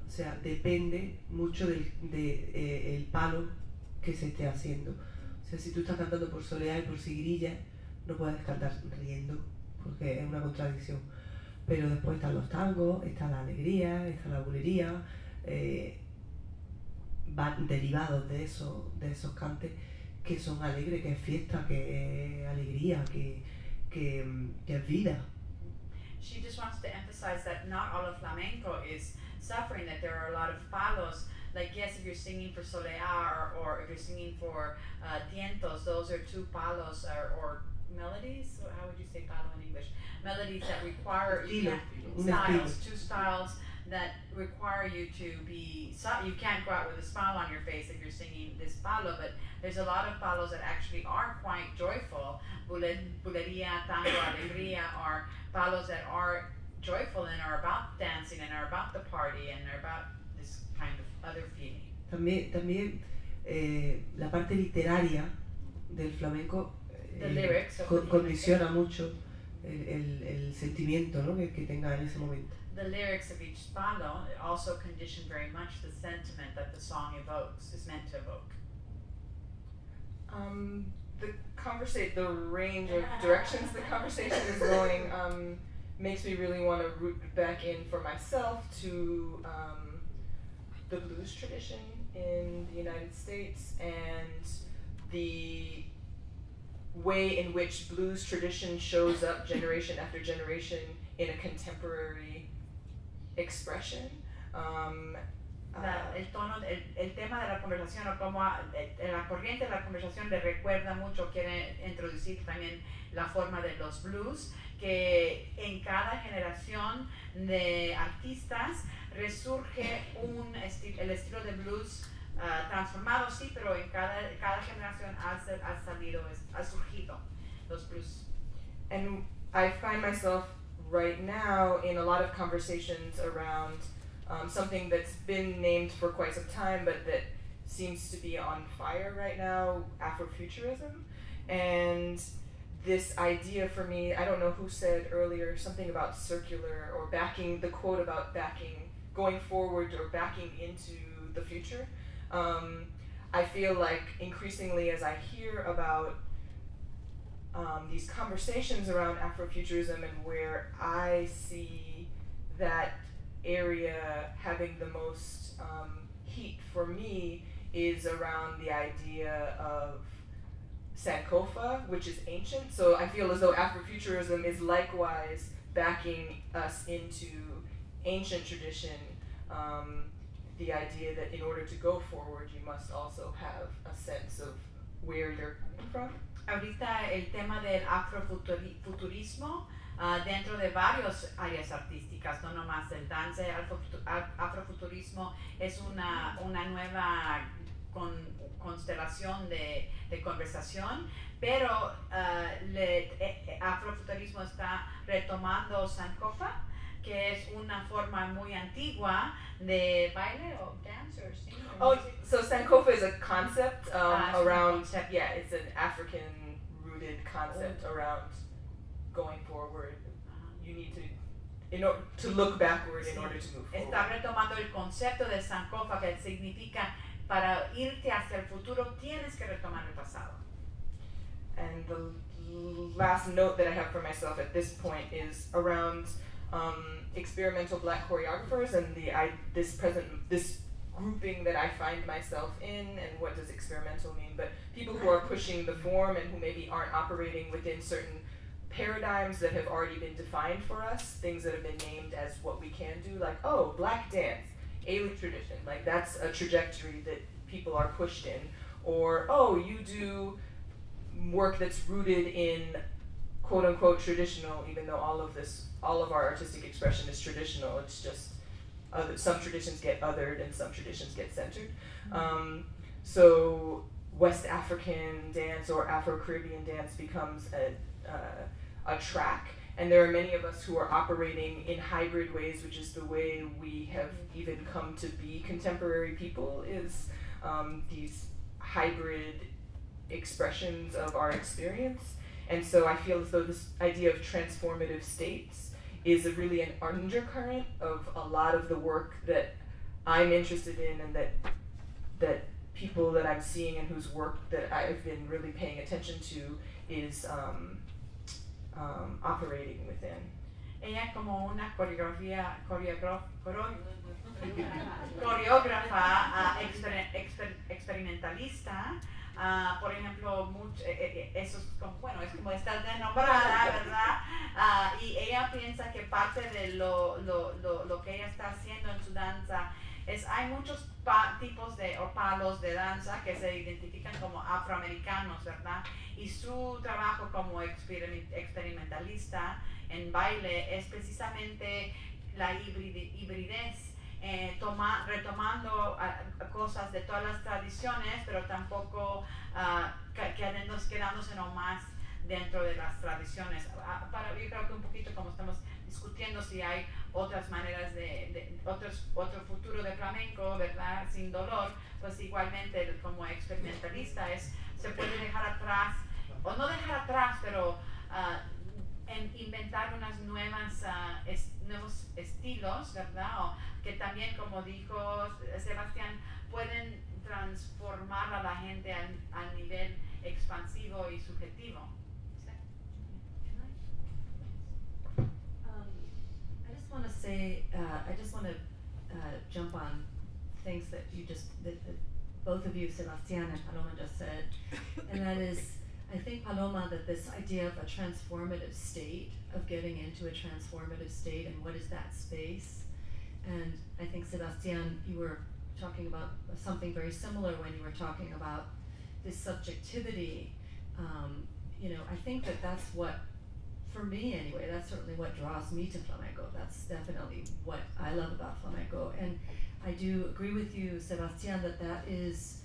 Speaker 6: O sea, depende mucho del palo que se esté haciendo. O sea, si tú estás cantando por soleá y por sigrilla, no puedes cantar riendo, porque es una contradicción. Pero después están los tangos, está la alegría, está la bulería, van derivados de esos cantes que son alegres, que es fiesta, que es alegría, que es vida.
Speaker 1: She just wants to emphasize that not all of flamenco is suffering, that there are a lot of palos. Like, yes, if you're singing for soleá or if you're singing for tientos, those are two palos or melodies. So how would you say palo in English? Melodies that require two styles that require you to be, you can't go out with a smile on your face if you're singing this palo, but there's a lot of palos that actually are quite joyful. Bulería, tango, alegría are palos that are joyful and are about dancing and are about the party and are about this kind of other feeling.
Speaker 6: También la parte literaria del flamenco
Speaker 1: The lyrics of the
Speaker 6: condiciona mucho el sentimiento, ¿no? que tenga en ese momento.
Speaker 1: The lyrics of each palo also condition very much the sentiment that the song evokes, is meant to evoke.
Speaker 4: The range of directions the conversation is going makes me really want to root back in for myself to the blues tradition in the United States and the way in which blues tradition shows up generation after generation in a contemporary expression.
Speaker 1: El tono, el tema de la conversación o cómo la corriente de la conversación le recuerda mucho, quiere introducir también la forma de los blues, que en cada generación de artistas resurge el estilo de blues transformado, sí, pero en cada generación ha surgido los blues.
Speaker 4: And I find myself right now in a lot of conversations around something that's been named for quite some time, but that seems to be on fire right now, Afrofuturism. And this idea for me, I don't know who said earlier something about circular or backing, the quote about backing, going forward or backing into the future. I feel like increasingly as I hear about these conversations around Afrofuturism and where I see that area having the most heat for me is around the idea of Sankofa, which is ancient. So I feel as though Afrofuturism is likewise backing us into ancient tradition, the idea that in order to go forward you must also have a sense of where you're coming from.
Speaker 1: Ahorita el tema del afrofuturismo dentro de varias áreas artísticas, no nomás el dance. Afrofuturismo es una nueva constelación de conversación, pero afrofuturismo está retomando Sankofa, que es una forma muy antigua de baile o dance or sing.
Speaker 4: Oh, so Sankofa is a concept around, yeah, it's an African-rooted concept around going forward. You need to look backward in order to move forward.
Speaker 1: Está retomando el concepto de Sankofa, que significa para irte hacia el futuro tienes que retomar el pasado.
Speaker 4: And the last note that I have for myself at this point is around experimental Black choreographers and this grouping that I find myself in, and what does experimental mean, but people who are pushing the form and who maybe aren't operating within certain paradigms that have already been defined for us, things that have been named as what we can do, like, oh, Black dance, Ailey tradition, like that's a trajectory that people are pushed in, or, oh, you do work that's rooted in quote-unquote traditional, even though all of our artistic expression is traditional, it's just some traditions get othered and some traditions get centered. So West African dance or Afro-Caribbean dance becomes a track, and there are many of us who are operating in hybrid ways, which is the way we have even come to be contemporary people, is these hybrid expressions of our experience. And so I feel as though this idea of transformative states is really an undercurrent of a lot of the work that I'm interested in, and that people that I'm seeing and whose work that I've been really paying attention to is operating within.
Speaker 1: Ella, como una coreógrafa experimentalista, por ejemplo, eso es como, bueno, es como estar de nombrada, ¿verdad? Y ella piensa que parte de lo que ella está haciendo en su danza es, hay muchos tipos o palos de danza que se identifican como afroamericanos, ¿verdad? Y su trabajo como experimentalista en baile es precisamente la hibridez, retomando cosas de todas las tradiciones, pero tampoco quedándose nomás dentro de las tradiciones. Yo creo que un poquito como estamos discutiendo si hay otras maneras otro futuro de flamenco, ¿verdad? Sin dolor, pues igualmente como experimentalista se puede dejar atrás o no dejar atrás, pero inventar unas nuevos estilos, ¿verdad? O que también, como dijo Sebastián, pueden transformar a la gente al nivel expansivo y subjetivo.
Speaker 3: I just want to say, I just want to jump on things that both of you, Sebastian and Paloma, just said, and that is, I think, Paloma, that this idea of a transformative state, of getting into a transformative state, and what is that space? And I think, Sebastian, you were talking about something very similar when you were talking about this subjectivity. You know, I think that's what, for me anyway, that's certainly what draws me to flamenco. That's definitely what I love about flamenco. And I do agree with you, Sebastian, that is,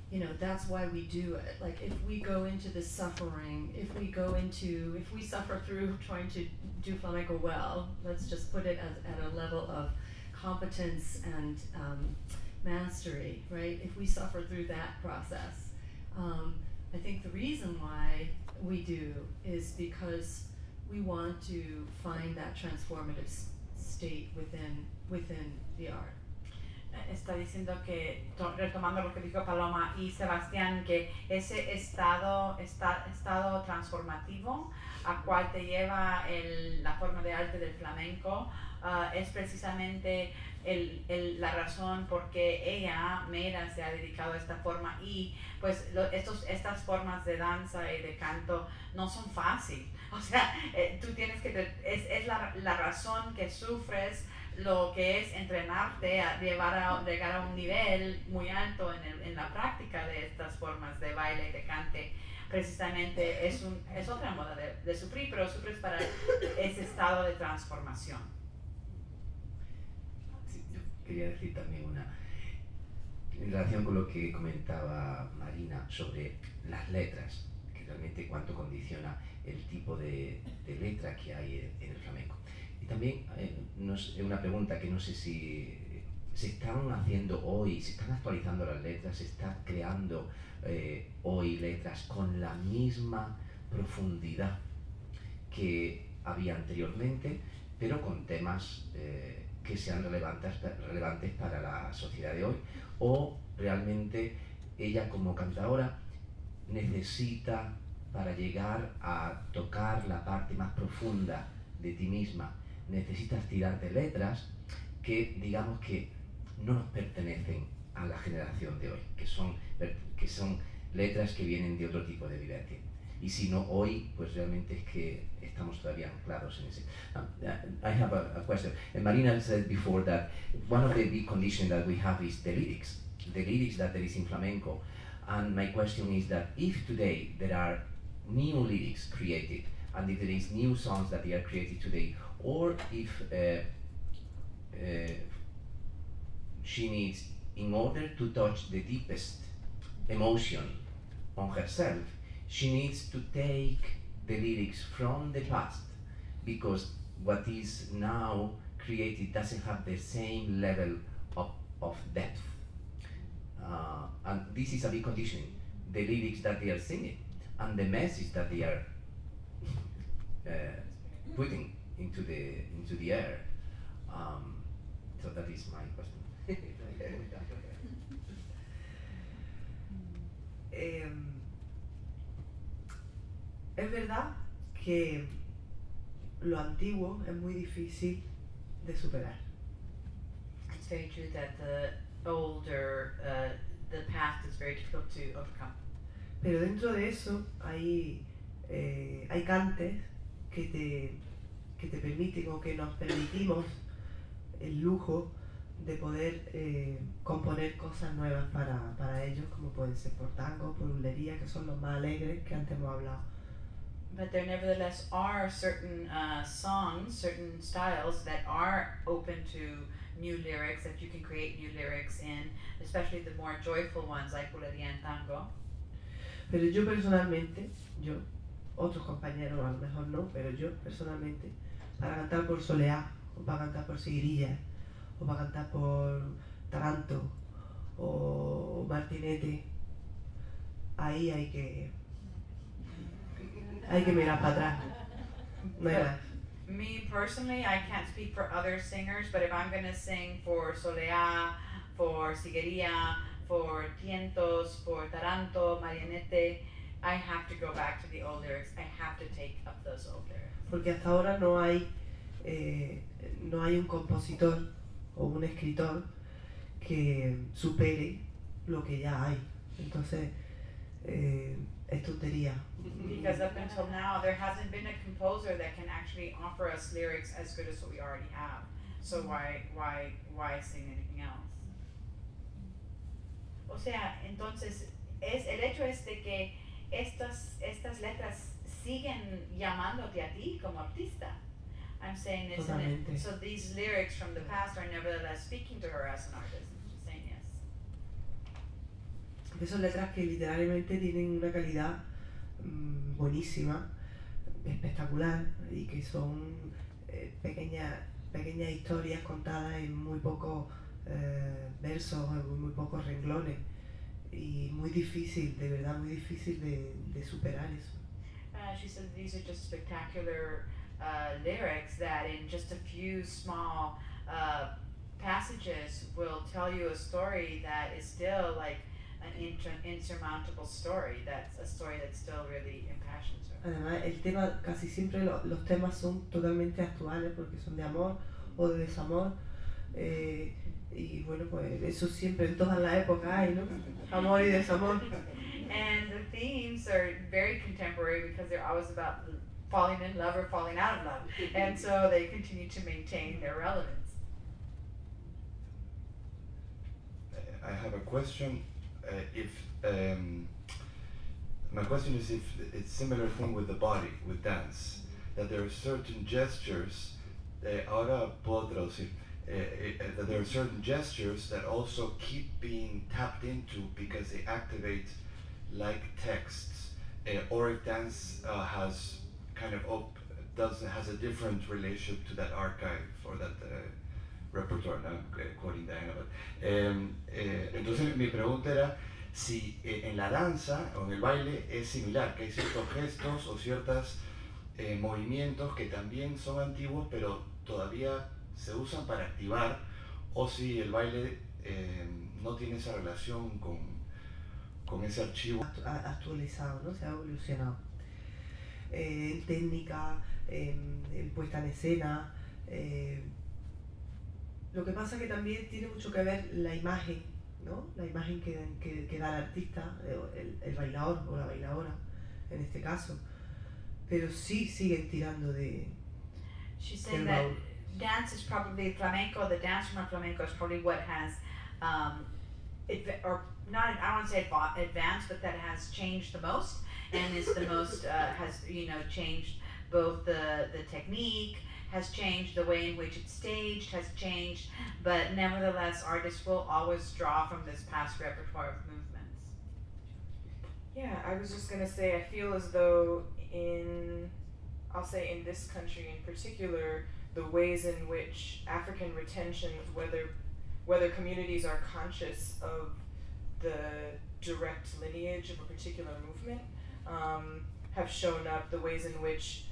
Speaker 3: you know, that's why we do it. Like, if we go into this suffering, if we suffer through trying to do flamenco well, let's just put it at a level of competence and mastery, right? If we suffer through that process, I think the reason why we do is because we want to find that transformative state within the art.
Speaker 1: Está diciendo que, retomando lo que dijo Paloma y Sebastián, que ese estado transformativo a cual te lleva la forma de arte del flamenco es precisamente la razón por qué Meira, se ha dedicado a esta forma, y pues estas formas de danza y de canto no son fáciles. O sea, tú tienes que, es la razón que sufres lo que es entrenarte a llegar a un nivel muy alto en la práctica de estas formas de baile y de cante. Precisamente es otra moda de sufrir, pero sufres para ese estado de transformación.
Speaker 2: Sí, yo quería decir también en relación con lo que comentaba Marina sobre las letras, que realmente cuánto condiciona el tipo de letra que hay en el flamenco. Y también una pregunta que no sé si se están haciendo hoy, se están actualizando las letras, se está creando hoy letras con la misma profundidad que había anteriormente, pero con temas que sean relevantes para la sociedad de hoy, o realmente ella como cantadora necesita, para llegar a tocar la parte más profunda de ti misma, necesitas tirar de letras que, digamos, que no nos pertenecen a la generación de hoy, que son letras que vienen de otro tipo de vivencia. Y si no hoy, pues realmente es que estamos todavía anclados en ese. I have a question. And Marina said before that one of the big conditions that we have is the lyrics that there is in flamenco. And my question is that if today there are new lyrics created, and if there is new songs that they are created today, or if she needs, in order to touch the deepest emotion on herself, she needs to take the lyrics from the past, because what is now created doesn't have the same level of depth. And this is a big conditioning, the lyrics that they are singing, and the message that they are putting into the air. So that is my question.
Speaker 6: Es verdad que lo antiguo es muy difícil de superar.
Speaker 1: It's very true that the past is very difficult to overcome.
Speaker 6: Pero dentro de eso hay cantes que te permiten, o que nos permitimos el lujo de poder componer cosas nuevas para ellos, como pueden ser por tango, por bulería, que son los más alegres que antes hemos hablado.
Speaker 1: But there nevertheless are certain songs, certain styles that are open to new lyrics, that you can create new lyrics in, especially the more joyful ones like bulería and tango.
Speaker 6: Pero yo personalmente, otros compañeros a lo mejor no, pero yo personalmente, para cantar por soleá, o para cantar por seguirilla, o para cantar por taranto, o martinete, ahí hay que mirar para atrás. No hay más.
Speaker 1: Me personally, I can't speak for other singers, but if I'm gonna sing for Soleá, for Siguería, for Tientos, for Taranto, Marianete, I have to go back to the old lyrics. I have to take up those old lyrics.
Speaker 6: Porque hasta ahora no hay un compositor o un escritor que supere lo que ya hay. Entonces, es tontería.
Speaker 1: Because up until now, there hasn't been a composer that can actually offer us lyrics as good as what we already have. So why sing anything else? O sea, entonces, el hecho es de que estas letras siguen llamándote a ti como artista. I'm saying, isn't it? So these lyrics from the past are nevertheless speaking to her as an artist. She's saying yes.
Speaker 6: Son letras que literalmente tienen una calidad buenísima, espectacular, y que son pequeñas historias contadas en muy pocos versos, en muy pocos renglones, y muy difícil, de verdad muy difícil de superar eso.
Speaker 1: She said these are just spectacular lyrics that in just a few small passages will tell you a story that is still like an insurmountable story. That's a story that still really impassions her.
Speaker 6: Además, el tema, casi siempre los temas son totalmente actuales porque son de amor o de desamor. Y bueno, pues eso siempre en todas las épocas hay, ¿no? Amor y desamor.
Speaker 1: And the themes are very contemporary because they're always about falling in love or falling out of love. And so they continue to maintain their relevance.
Speaker 7: I have a question. My question is if it's similar thing with the body, with dance, that there are certain gestures, ahora puedo traducir, that there are certain gestures that also keep being tapped into because they activate like texts, or if dance has kind of has a different relationship to that archive or that repertoire. Now I'm quoting Diana, but entonces mi pregunta era si en la danza o en el baile es similar, que hay ciertos gestos o ciertos movimientos que también son antiguos pero todavía se usan para activar, o si el baile no tiene esa relación con ese archivo
Speaker 6: actualizado, ¿no? Se ha evolucionado en técnica, en puesta en escena. Lo que pasa que también tiene mucho que ver la imagen, ¿no? La imagen que da el artista, el bailador o la bailadora en este caso, pero sí siguen tirando de.
Speaker 1: She's saying that dance is probably flamenco. The dance from flamenco is probably what has, or not. I don't want to say advanced, but that has changed the most, and is the most has changed both the technique, has changed the way in which it's staged, has changed, but nevertheless, artists will always draw from this past repertoire of movements.
Speaker 4: Yeah, I was just gonna say, I feel as though I'll say in this country in particular, the ways in which African retentions, whether communities are conscious of the direct lineage of a particular movement, have shown up, the ways in which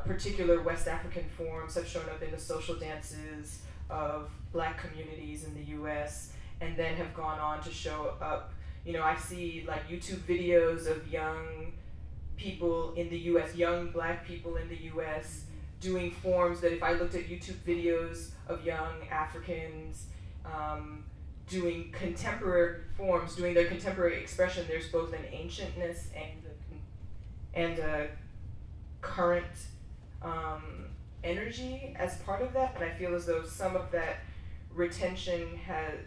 Speaker 4: particular West African forms have shown up in the social dances of Black communities in the US, and then have gone on to show up. I see like YouTube videos of young people in the US, young Black people in the US, doing forms that if I looked at YouTube videos of young Africans doing contemporary forms, doing their contemporary expression, there's both an ancientness and a current energy as part of that, and I feel as though some of that retention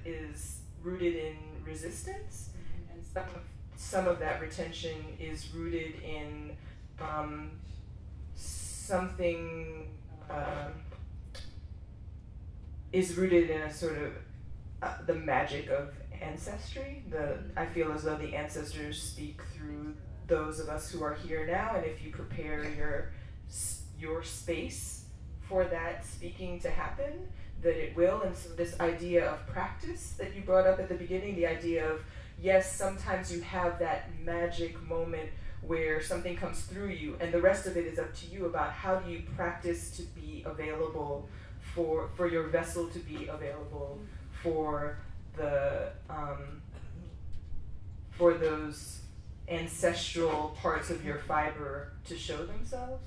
Speaker 4: is rooted in resistance, and some of that retention is rooted in something is rooted in a sort of the magic of ancestry. I feel as though the ancestors speak through those of us who are here now, and if you prepare your space for that speaking to happen, that it will. And so this idea of practice that you brought up at the beginning, the idea of yes, sometimes you have that magic moment where something comes through you, and the rest of it is up to you about how do you practice to be available for your vessel to be available for the for those ancestral parts of your fiber to show themselves.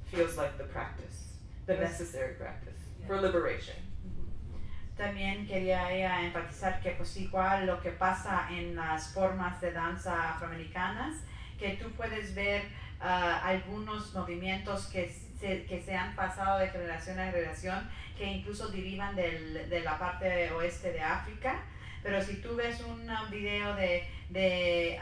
Speaker 4: Feels like the practice, the necessary practice for liberation.
Speaker 1: También quería ella enfatizar que pues igual lo que pasa en las formas de danza afroamericanas, que tú puedes ver algunos movimientos que se han pasado de generación a generación, que incluso derivan de la parte oeste de África, pero si tú ves un video de baile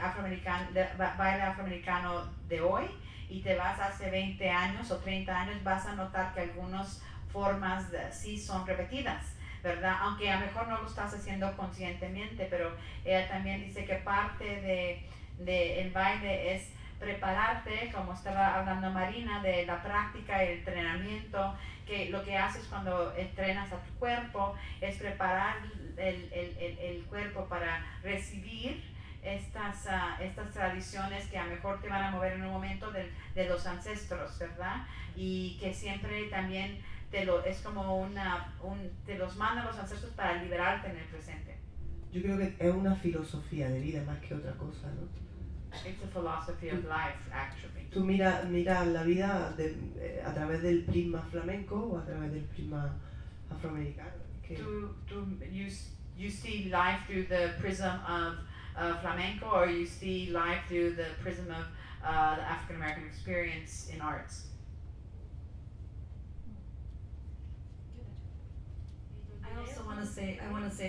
Speaker 1: afroamericano de hoy y te vas hace 20 años o 30 años, vas a notar que algunas formas sí son repetidas, ¿verdad? Aunque a lo mejor no lo estás haciendo conscientemente, pero ella también dice que parte el baile es prepararte, como estaba hablando Marina, de la práctica y el entrenamiento, que lo que haces cuando entrenas a tu cuerpo es preparar el cuerpo para recibir estas tradiciones que a lo mejor te van a mover en un momento de los ancestros, ¿verdad? Y que siempre también es como te los mandan los ancestros para liberarte en el presente.
Speaker 6: Yo creo que es una filosofía de vida más que otra cosa, ¿no?
Speaker 1: It's a philosophy of life, actually.
Speaker 6: Tú miras la vida a través del prisma flamenco o a través del prisma afroamericano.
Speaker 1: You see life through the prism of flamenco, or you see life through the prism of the African American experience in arts.
Speaker 3: I also want to say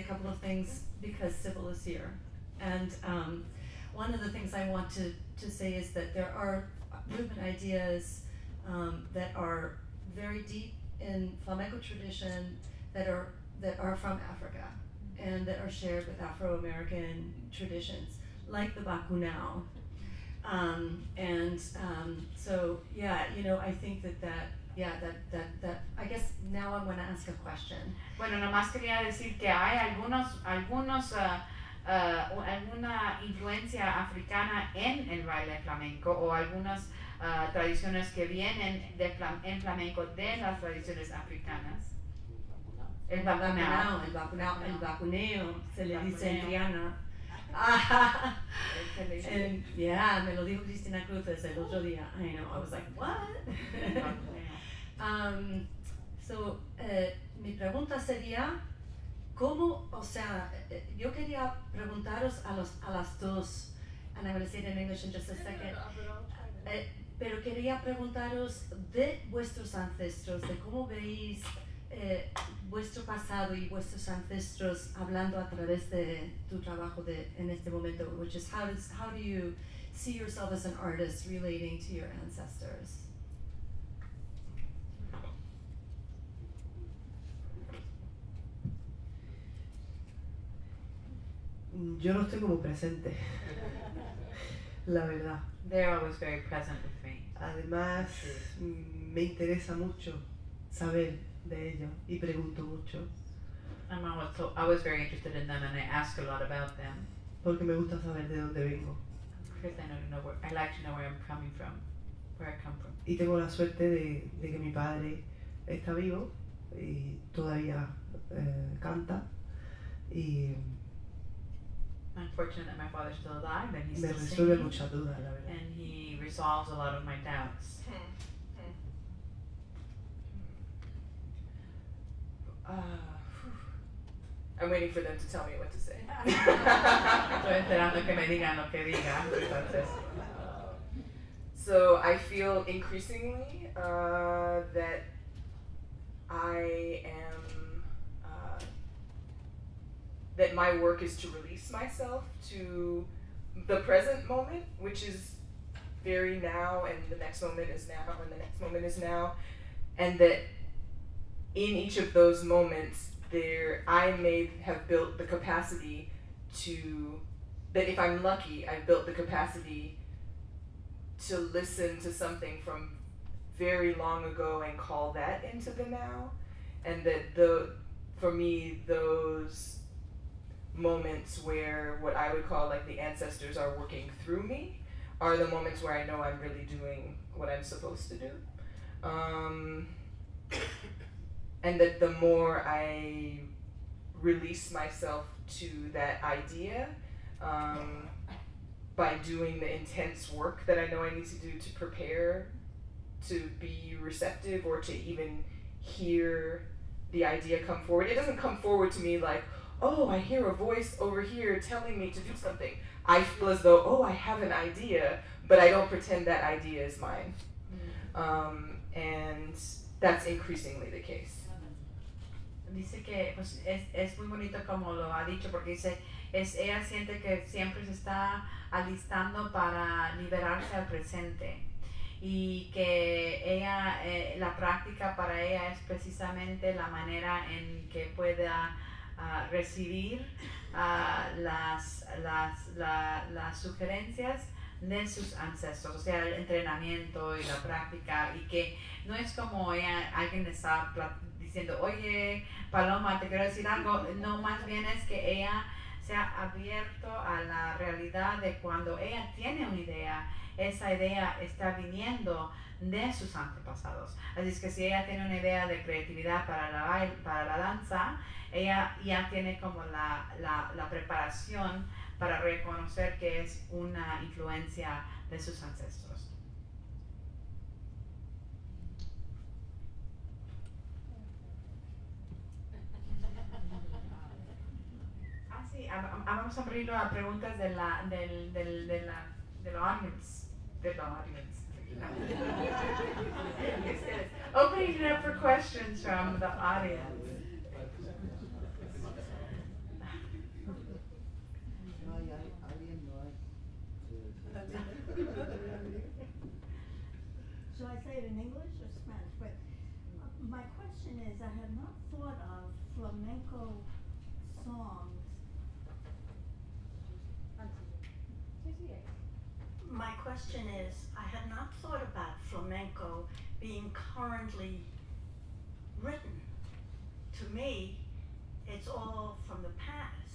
Speaker 3: a couple of things because Sybil is here, and one of the things I want to say is that there are movement ideas that are very deep in flamenco tradition that are from Africa and that are shared with Afro-American traditions, like the Bacunao. So yeah, I think that I guess now I'm going to ask a question.
Speaker 1: Bueno, nomás quería decir que hay alguna influencia africana en el baile flamenco, o algunas tradiciones que vienen en flamenco de las tradiciones africanas. El bacunao,
Speaker 3: el bacuneo, se le dice en Triana. Yeah, me lo dijo Cristina Cruz el otro día. I know, I was like, what? So, mi pregunta sería, ¿cómo, yo quería preguntaros a las dos, and I'm going to say it in English in just a second, pero quería preguntaros de vuestros ancestros, de cómo veis vuestro pasado y vuestros ancestros hablando a través de tu trabajo en este momento, which is how do you see yourself as an artist relating to your ancestors?
Speaker 6: Yo los tengo muy presentes, la verdad.
Speaker 1: They're always very present with me.
Speaker 6: Además, me interesa mucho saber de ellos y pregunto mucho.
Speaker 1: I'm always very interested in them, and I ask a lot about them.
Speaker 6: Porque me gusta saber de dónde vengo.
Speaker 1: Because I like to know where I'm coming from, where I come from.
Speaker 6: Y tengo la suerte de que mi padre está vivo y todavía canta, y
Speaker 1: I'm fortunate that my father's still alive and he's
Speaker 6: me
Speaker 1: still
Speaker 6: resuelve
Speaker 1: singing,
Speaker 6: muchas dudas, la verdad.
Speaker 1: and he resolves a lot of my doubts.
Speaker 4: I'm waiting for them to tell me what to say.
Speaker 1: Estoy esperando que me digan lo que diga. Entonces.
Speaker 4: So I feel increasingly that I am, that my work is to release myself to the present moment, which is very now, and the next moment is now, and the next moment is now, and that in each of those moments, I may have built the capacity that if I'm lucky, I've built the capacity to listen to something from very long ago and call that into the now, and that for me, those moments where what I would call like the ancestors are working through me are the moments where I know I'm really doing what I'm supposed to do. And that the more I release myself to that idea, by doing the intense work that I know I need to do to prepare to be receptive or to even hear the idea come forward. It doesn't come forward to me like, oh, I hear a voice over here telling me to do something. I feel as though, oh, I have an idea, but I don't pretend that idea is mine. And that's increasingly the case.
Speaker 1: Dice que pues, es muy bonito como lo ha dicho, porque dice, ella siente que siempre se está alistando para liberarse al presente, y que ella, la práctica para ella es precisamente la manera en que pueda recibir las sugerencias de sus ancestros, o sea, el entrenamiento y la práctica, y que no es como alguien está diciendo, oye, Paloma, te quiero decir algo. No, más bien es que ella se ha abierto a la realidad de cuando ella tiene una idea, esa idea está viniendo de sus antepasados. Así es que si ella tiene una idea de creatividad para la danza, ella ya tiene como la preparación para reconocer que es una influencia de sus ancestros. Sí, vamos a abrirlo a preguntas de la audience. Opening it up for questions from the audience.
Speaker 8: Shall I say it in English or Spanish? But my question is, I have not thought of flamenco songs. My question is, I had not thought about flamenco being currently written. To me, it's all from the past.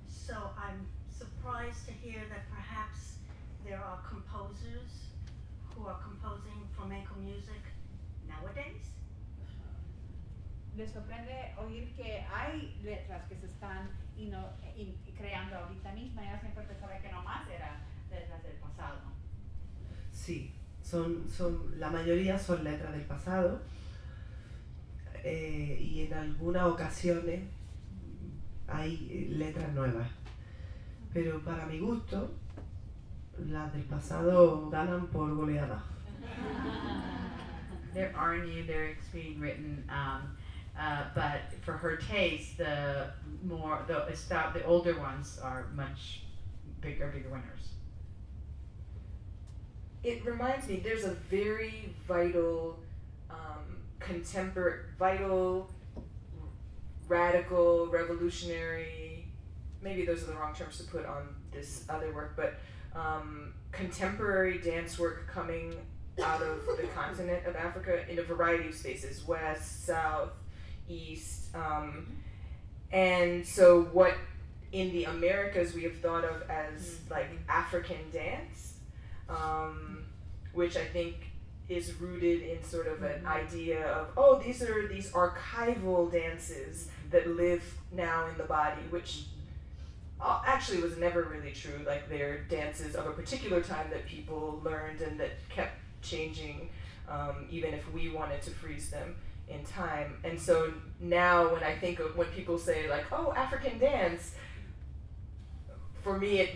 Speaker 8: So I'm surprised to hear that perhaps there are composers who are composing flamenco music nowadays.
Speaker 1: ¿Les sorprende oír que hay letras que se están creando ahorita misma? Ella siempre pensaba que nomás era letras del pasado.
Speaker 6: Sí, la mayoría son letras del pasado, y en algunas ocasiones hay letras nuevas, pero para mi gusto las del pasado ganan por goleada.
Speaker 1: There are new lyrics being written, but for her taste, the older ones are much bigger winners.
Speaker 4: It reminds me, there's a very vital, radical, revolutionary, maybe those are the wrong terms to put on this other work, but contemporary dance work coming out of the continent of Africa in a variety of spaces, west, south, east, and so what in the Americas we have thought of as like African dance, which I think is rooted in sort of an idea of, oh, these are these archival dances that live now in the body, which actually was never really true. Like they're dances of a particular time that people learned and that kept changing, even if we wanted to freeze them in time. And so now when I think of, when people say like, oh, African dance, for me it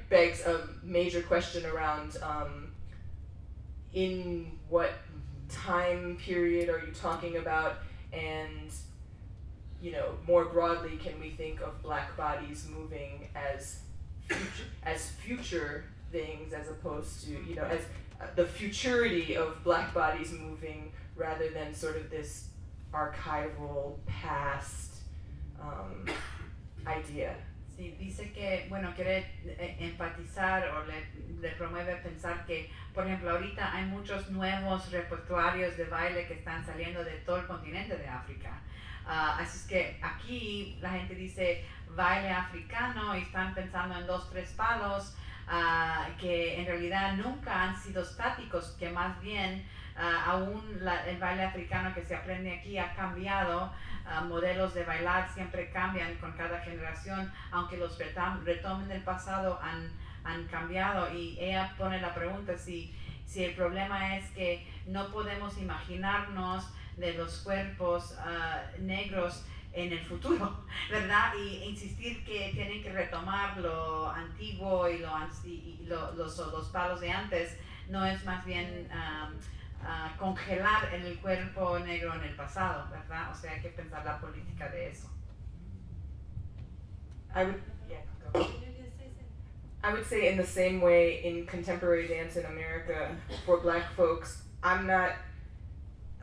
Speaker 4: begs a major question around in what time period are you talking about, and more broadly, can we think of black bodies moving as future things, as opposed to as the futurity of black bodies moving, rather than sort of this archival past idea.
Speaker 1: Sí, dice que, quiere enfatizar o le promueve pensar que, por ejemplo, ahorita hay muchos nuevos repertorios de baile que están saliendo de todo el continente de África. Así es que aquí la gente dice baile africano y están pensando en 2, 3 palos, que en realidad nunca han sido estáticos, que más bien aún el baile africano que se aprende aquí ha cambiado. Modelos de bailar siempre cambian con cada generación, aunque los retomen del pasado han cambiado. Y ella pone la pregunta si el problema es que no podemos imaginarnos de los cuerpos negros en el futuro, ¿verdad? Y insistir que tienen que retomar lo antiguo y los palos de antes, no es más bien congelar el cuerpo negro en el pasado, ¿verdad? O sea, hay que pensar la política de eso.
Speaker 4: I would say in the same way in contemporary dance in America, for black folks,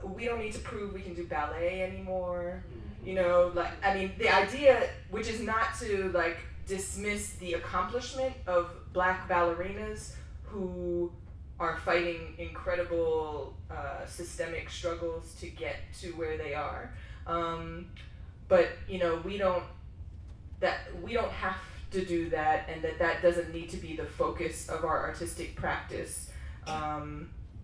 Speaker 4: we don't need to prove we can do ballet anymore. You know, like, I mean, the idea, which is not to like dismiss the accomplishment of black ballerinas who are fighting incredible systemic struggles to get to where they are. But you know, we don't have to do that, and that doesn't need to be the focus of our artistic practice.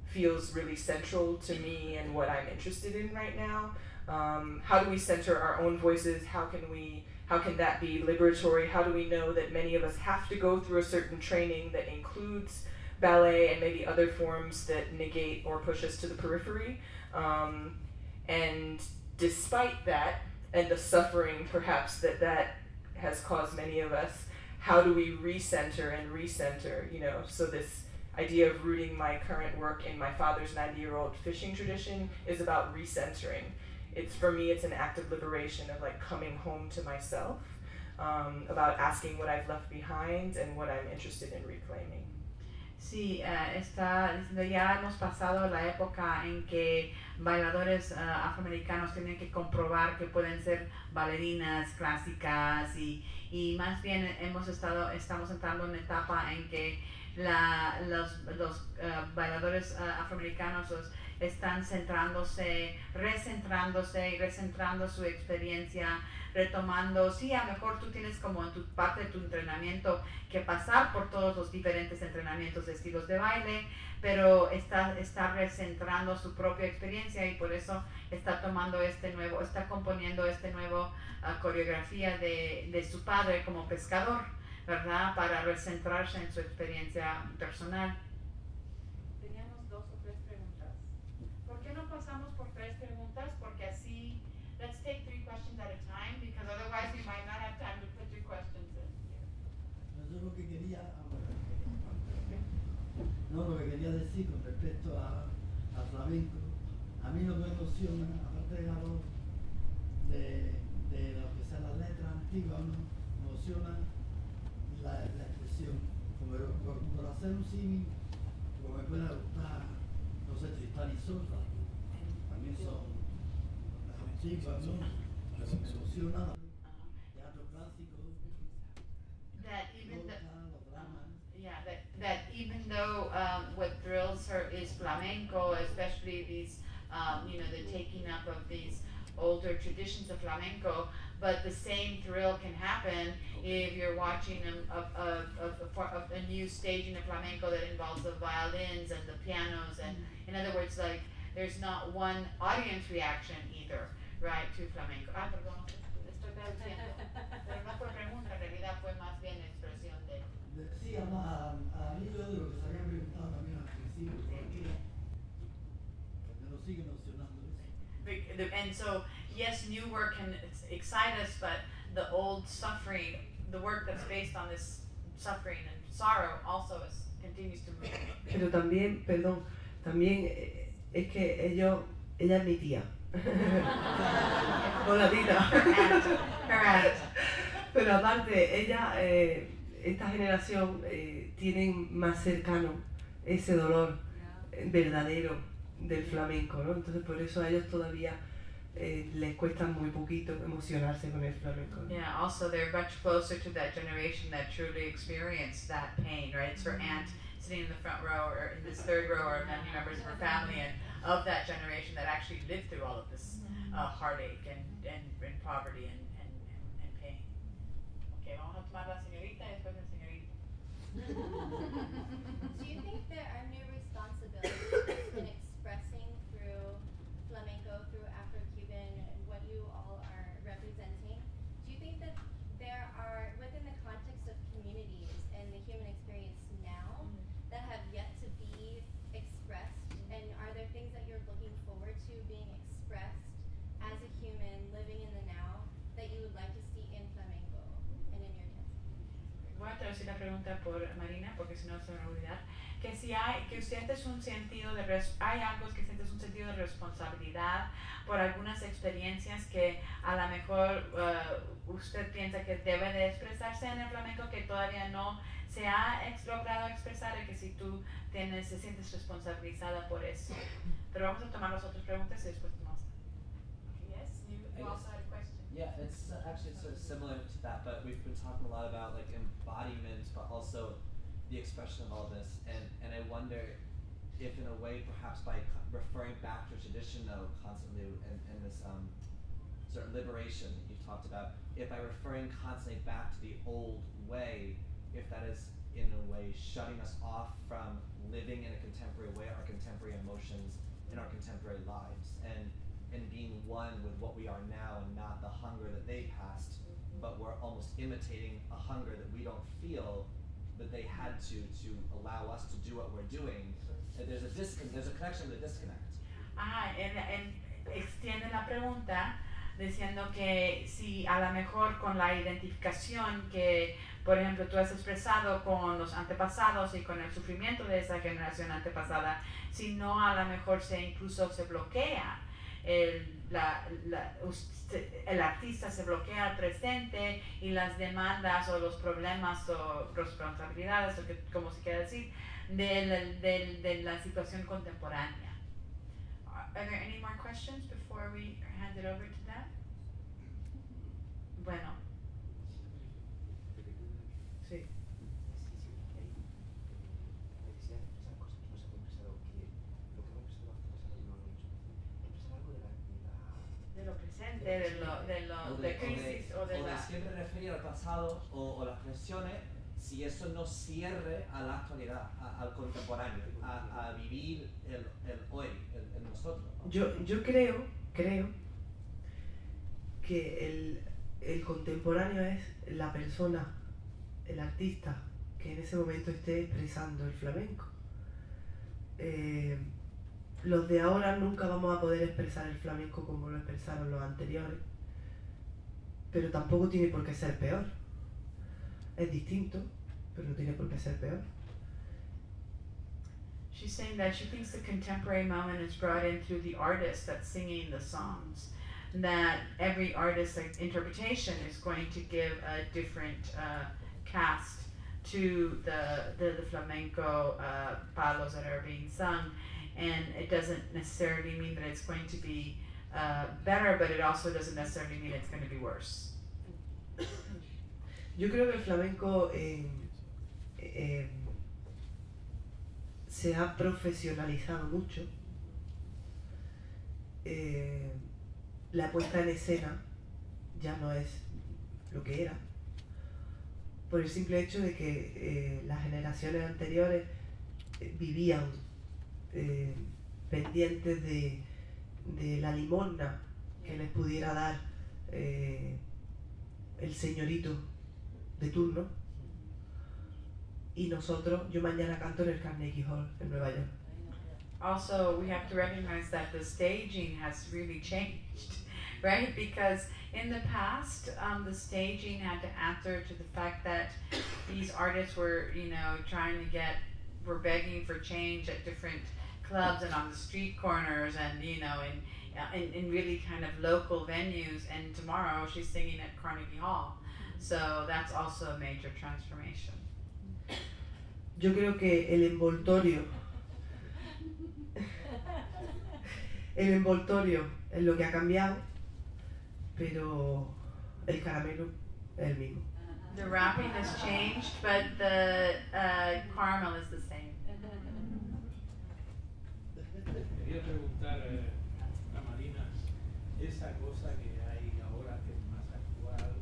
Speaker 4: Feels really central to me and what I'm interested in right now. How do we center our own voices? How can that be liberatory? How do we know that many of us have to go through a certain training that includes ballet and maybe other forms that negate or push us to the periphery? And despite that, and the suffering perhaps that has caused many of us, how do we recenter, you know? So this idea of rooting my current work in my father's 90-year-old fishing tradition is about recentering. For me, it's an act of liberation, of like coming home to myself, about asking what I've left behind and what I'm interested in reclaiming.
Speaker 1: Sí, está diciendo, ya hemos pasado la época en que bailadores afroamericanos tienen que comprobar que pueden ser bailarinas clásicas y más bien estamos entrando en una etapa en que los bailadores afroamericanos están recentrándose y recentrando su experiencia, retomando, sí, a lo mejor tú tienes como en tu parte de tu entrenamiento que pasar por todos los diferentes entrenamientos de estilos de baile, pero está recentrando su propia experiencia y por eso está componiendo este nuevo coreografía de su padre como pescador, ¿verdad? Para recentrarse en su experiencia personal. Teníamos 2 o 3 preguntas. ¿Por qué no pasamos por 3 preguntas? Porque así, let's take 3 questions at a time, because otherwise we might not have time to put your questions in.
Speaker 9: Yo lo que quería decir con respecto al flamenco, a mí lo que me emociona, aparte de lo que sean las letras antiguas, ¿no? Me emociona la expresión, por hacer un símil, como me puede gustar, no sé, Tristán y Isolda, también son las antiguas, ¿no? Me emociona teatro clásico,
Speaker 1: That even though what thrills her is flamenco, especially these, the taking up of these older traditions of flamenco, but the same thrill can happen if you're watching a new staging of flamenco that involves the violins and the pianos, and in other words, like there's not one audience reaction either, right, to flamenco. Perdón, estoy traduciendo, pero no fue pregunta, en realidad fue más bien expresión de...
Speaker 9: Sí, al hilo de lo que se había preguntado también al principio, porque nos sigue emocionando eso.
Speaker 1: And so, yes, new work can excite us, but the old suffering, the work that's based on this suffering and sorrow also continues to move.
Speaker 6: Pero también, es que ella es mi tía. O Latina.
Speaker 1: Her aunt.
Speaker 6: Pero aparte, ella, esta generación, tienen más cercano ese dolor verdadero del flamenco, ¿no? Entonces por eso a ellos todavía les cuesta muy poquito emocionarse con el flamenco.
Speaker 1: Yeah, also they're much closer to that generation that truly experienced that pain, right? It's her aunt sitting in the front row or in this third row, or many members of her family and of that generation that actually lived through all of this heartache and poverty and pain. Okay, vamos a tomar la señorita y después el señorito.
Speaker 10: Do you think there are new responsibilities in expressing through flamenco, through Afro-Cuban, what you all are representing? Do you think that there are, within the context of communities and the human experience now, that have yet to be expressed? And are there things that you're looking forward to being expressed as a human living in the now that you would like to see in flamenco and in your dance?
Speaker 1: Voy a traducir la pregunta por Marina, porque si no se me va a olvidar. Que si hay, que sientes un sentido de, hay algo que sientes un sentido de responsabilidad por algunas experiencias que a lo mejor usted piensa que debe de expresarse en el flamenco, que todavía no se ha logrado expresar, y que si tú se sientes responsabilizada por eso. Pero vamos a tomar las otras preguntas y después tomamos. Yes, you also had a question.
Speaker 11: Yeah, it's actually sort of similar to that, but we've been talking a lot about like embodiment, but also the expression of all this, and I wonder if in a way, perhaps by referring back to tradition though constantly, and this sort of liberation that you've talked about, if by referring constantly back to the old way, if that is in a way shutting us off from living in a contemporary way, our contemporary emotions in our contemporary lives, and being one with what we are now and not the hunger that they passed, but we're almost imitating a hunger that we don't feel, that they had to allow us to do what we're doing. There's a connection to the disconnect.
Speaker 1: Extiende la pregunta diciendo que si a lo mejor con la identificación que, por ejemplo, tú has expresado con los antepasados y con el sufrimiento de esa generación antepasada, si no a lo mejor incluso se bloquea, el artista se bloquea al presente y las demandas o los problemas o responsabilidades, o que, como se quiera decir, de la situación contemporánea. Are there any more questions before we hand it over to that? Bueno. Sí. De lo presente, de crisis o de la...
Speaker 11: siempre referir al pasado o las presiones, si eso no cierre a la actualidad, al contemporáneo, a vivir el hoy, el nosotros, ¿no?
Speaker 6: Yo creo que el contemporáneo es la persona, el artista, que en ese momento esté expresando el flamenco. Los de ahora nunca vamos a poder expresar el flamenco como lo expresaron los anteriores, pero tampoco tiene por qué ser peor. Es distinto, pero no tiene por qué ser peor.
Speaker 1: She's saying that she thinks the contemporary moment is brought in through the artist that's singing the songs. That every artist's interpretation is going to give a different cast to the flamenco palos that are being sung. And it doesn't necessarily mean that it's going to be better, but it also doesn't necessarily mean it's going to be worse.
Speaker 6: Yo creo que el flamenco se ha profesionalizado mucho. La puesta en escena ya no es lo que era, por el simple hecho de que las generaciones anteriores vivían pendientes de la limosna que les pudiera dar el señorito de turno, y nosotros, yo mañana canto en el Carnegie Hall en Nueva York.
Speaker 1: Also, we have to recognize that the staging has really changed, right? Because in the past, the staging had to answer to the fact that these artists were, were begging for change at different clubs and on the street corners, and in really kind of local venues. And tomorrow she's singing at Carnegie Hall, so that's also a major transformation.
Speaker 6: Yo creo que el envoltorio es lo que ha cambiado, pero el caramelo es el mismo.
Speaker 1: The wrapping has changed, but the caramel is the same.
Speaker 12: Quería preguntar a Marina
Speaker 9: esa cosa que hay ahora que es más actual,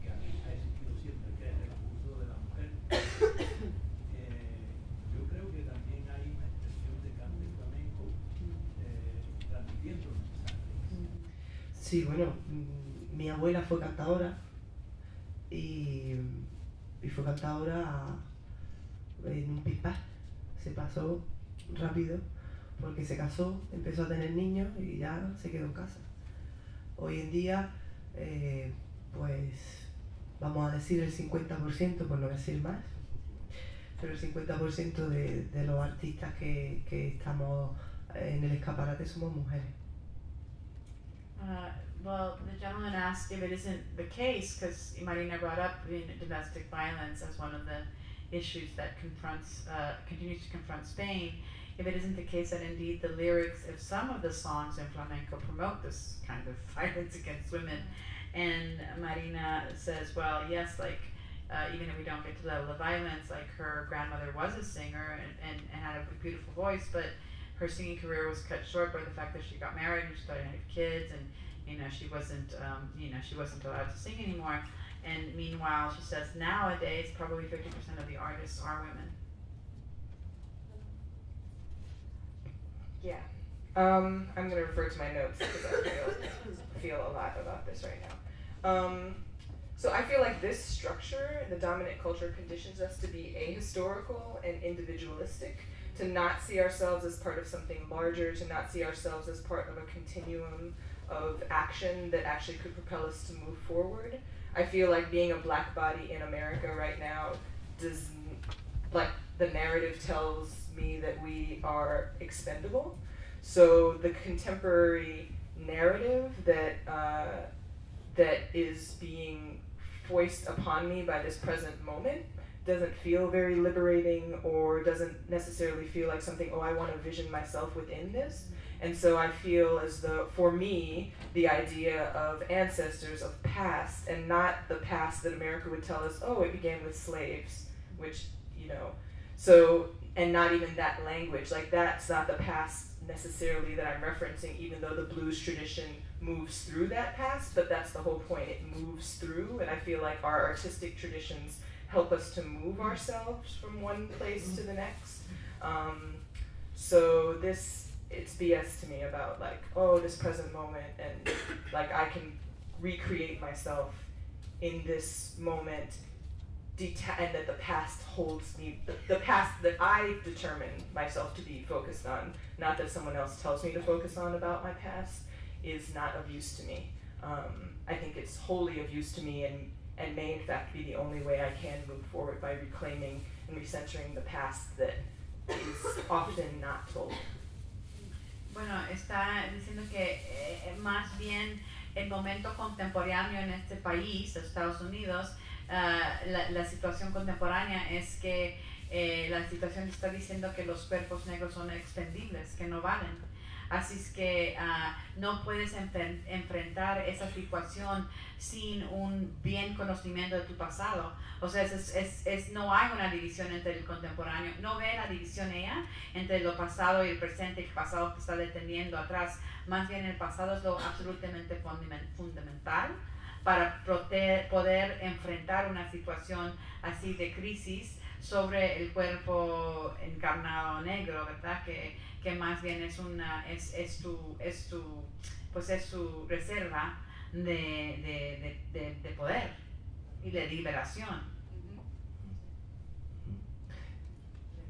Speaker 9: que ha existido siempre, que es el abuso de la mujer. Yo creo que también hay una expresión de cante flamenco transmitiendo mensajes.
Speaker 6: Sí, bueno, mi abuela fue cantadora y fue cantadora en un pispás. Se pasó rápido porque se casó, empezó a tener niños y ya se quedó en casa. Hoy en día, pues vamos a decir el 50%, por no decir más, pero el 50% de los artistas que estamos en el escaparate somos mujeres.
Speaker 1: Well, the gentleman asked if it isn't the case, because Marina brought up domestic violence as one of the issues that continues to confront Spain. If it isn't the case that indeed the lyrics of some of the songs in flamenco promote this kind of violence against women, and Marina says, well, yes, like even if we don't get to the level of violence, like her grandmother was a singer and had a beautiful voice, but her singing career was cut short by the fact that she got married and she started having kids, and she wasn't allowed to sing anymore. And meanwhile, she says nowadays probably 50% of the artists are women.
Speaker 4: Yeah. I'm going to refer to my notes because I feel a lot about this right now. So I feel like this structure, the dominant culture, conditions us to be ahistorical and individualistic, to not see ourselves as part of something larger, to not see ourselves as part of a continuum of action that actually could propel us to move forward. I feel like being a black body in America right now the narrative tells me that we are expendable. So the contemporary narrative that is being foisted upon me by this present moment doesn't feel very liberating, or doesn't necessarily feel like something, I want to vision myself within this. And so I feel as though, for me, the idea of ancestors, of past, and not the past that America would tell us, it began with slaves, which, so, and not even that language, like that's not the past necessarily that I'm referencing, even though the blues tradition moves through that past, but that's the whole point, it moves through, and I feel like our artistic traditions help us to move ourselves from one place to the next. So it's BS to me about this present moment, and I can recreate myself in this moment, and that the past holds me, the past that I determine myself to be focused on, not that someone else tells me to focus on about my past, is not of use to me. I think it's wholly of use to me, and may in fact be the only way I can move forward, by reclaiming and recentering the past that is often not told.
Speaker 1: Bueno, está diciendo que más bien el momento contemporáneo en este país, Estados Unidos, la situación contemporánea es que la situación está diciendo que los cuerpos negros son expendibles, que no valen. Así es que no puedes enfrentar esa situación sin un bien conocimiento de tu pasado. O sea, no hay una división entre el contemporáneo, no ve la división ella entre lo pasado y el presente, y el pasado que está deteniendo atrás. Más bien el pasado es lo absolutamente fundamental para poder enfrentar una situación así de crisis sobre el cuerpo encarnado negro, ¿verdad? Que más bien es su reserva de poder y de liberación.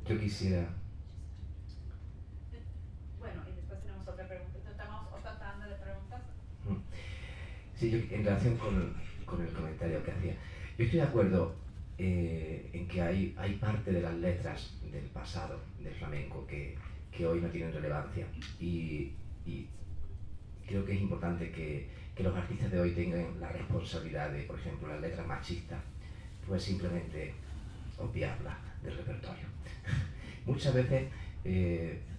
Speaker 2: Yo quisiera...
Speaker 1: Bueno, y después tenemos otra pregunta. ¿Tenemos otra tanda de preguntas?
Speaker 2: Sí, yo en relación con el comentario que hacía, yo estoy de acuerdo en que hay parte de las letras del pasado del flamenco que hoy no tienen relevancia, y creo que es importante que los artistas de hoy tengan la responsabilidad de, por ejemplo, las letras machistas, pues simplemente obviarlas del repertorio. Muchas veces,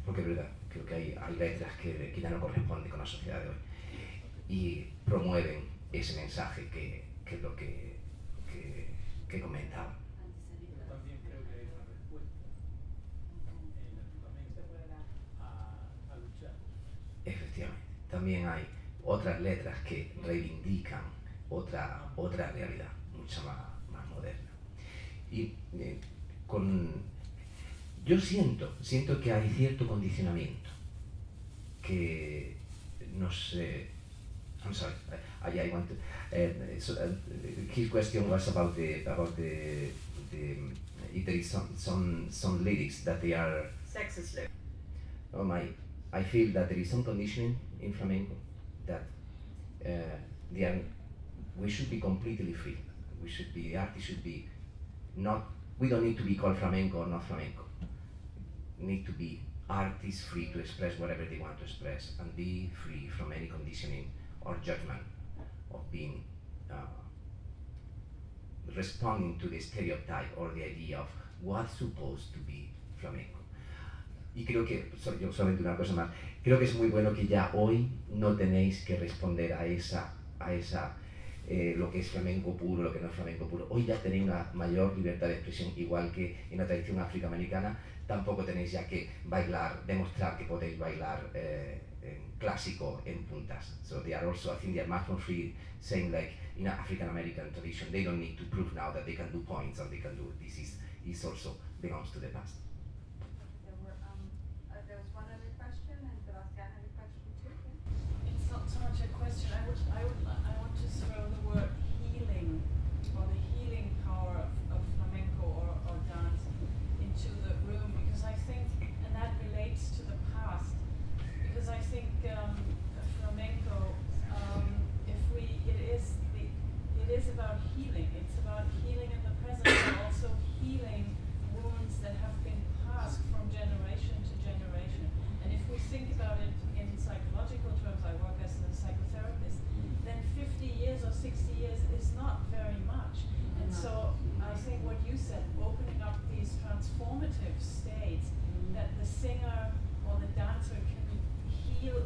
Speaker 2: porque es verdad, creo que hay letras que ya no corresponden con la sociedad de hoy y promueven ese mensaje que es lo que comentaba.
Speaker 9: Yo también creo que hay una respuesta en el flamenco a luchar.
Speaker 2: Efectivamente, también hay otras letras que reivindican otra realidad, mucha más moderna. Y yo siento que hay cierto condicionamiento que nos... I'm sorry, I want to... his question was about the if there is some lyrics that they are...
Speaker 1: Sexist lyrics.
Speaker 2: I feel that there is some conditioning in flamenco that we should be completely free. The artist should be not... We don't need to be called flamenco or not flamenco. We need to be artists free to express whatever they want to express and be free from any conditioning or judgment of being responding to the stereotype or the idea of what's supposed to be flamenco. Y creo que, yo solamente una cosa más, creo que es muy bueno que ya hoy no tenéis que responder a esa lo que es flamenco puro, lo que no es flamenco puro. Hoy ya tenéis una mayor libertad de expresión, igual que en la tradición afroamericana. Tampoco tenéis ya que bailar, demostrar que podéis bailar clásico en puntas. So they are also, I think they are much more free, saying like in African American tradition, they don't need to prove now that they can do points or they can do this is also belongs to the past.
Speaker 1: There was one other question, and Sebastian had a question too.
Speaker 12: It's not so much a question. I want to throw the word healing or the healing power of flamenco or dance into the room, because I think, and that relates to the past, because I think flamenco, it is about healing. It's about healing in the present, but also healing wounds that have been passed from generation to generation. And if we think about it in psychological terms, I work as a psychotherapist, then 50 years or 60 years is not very much. And so I think what you said, opening up these transformative states, that the singer or the dancer can heal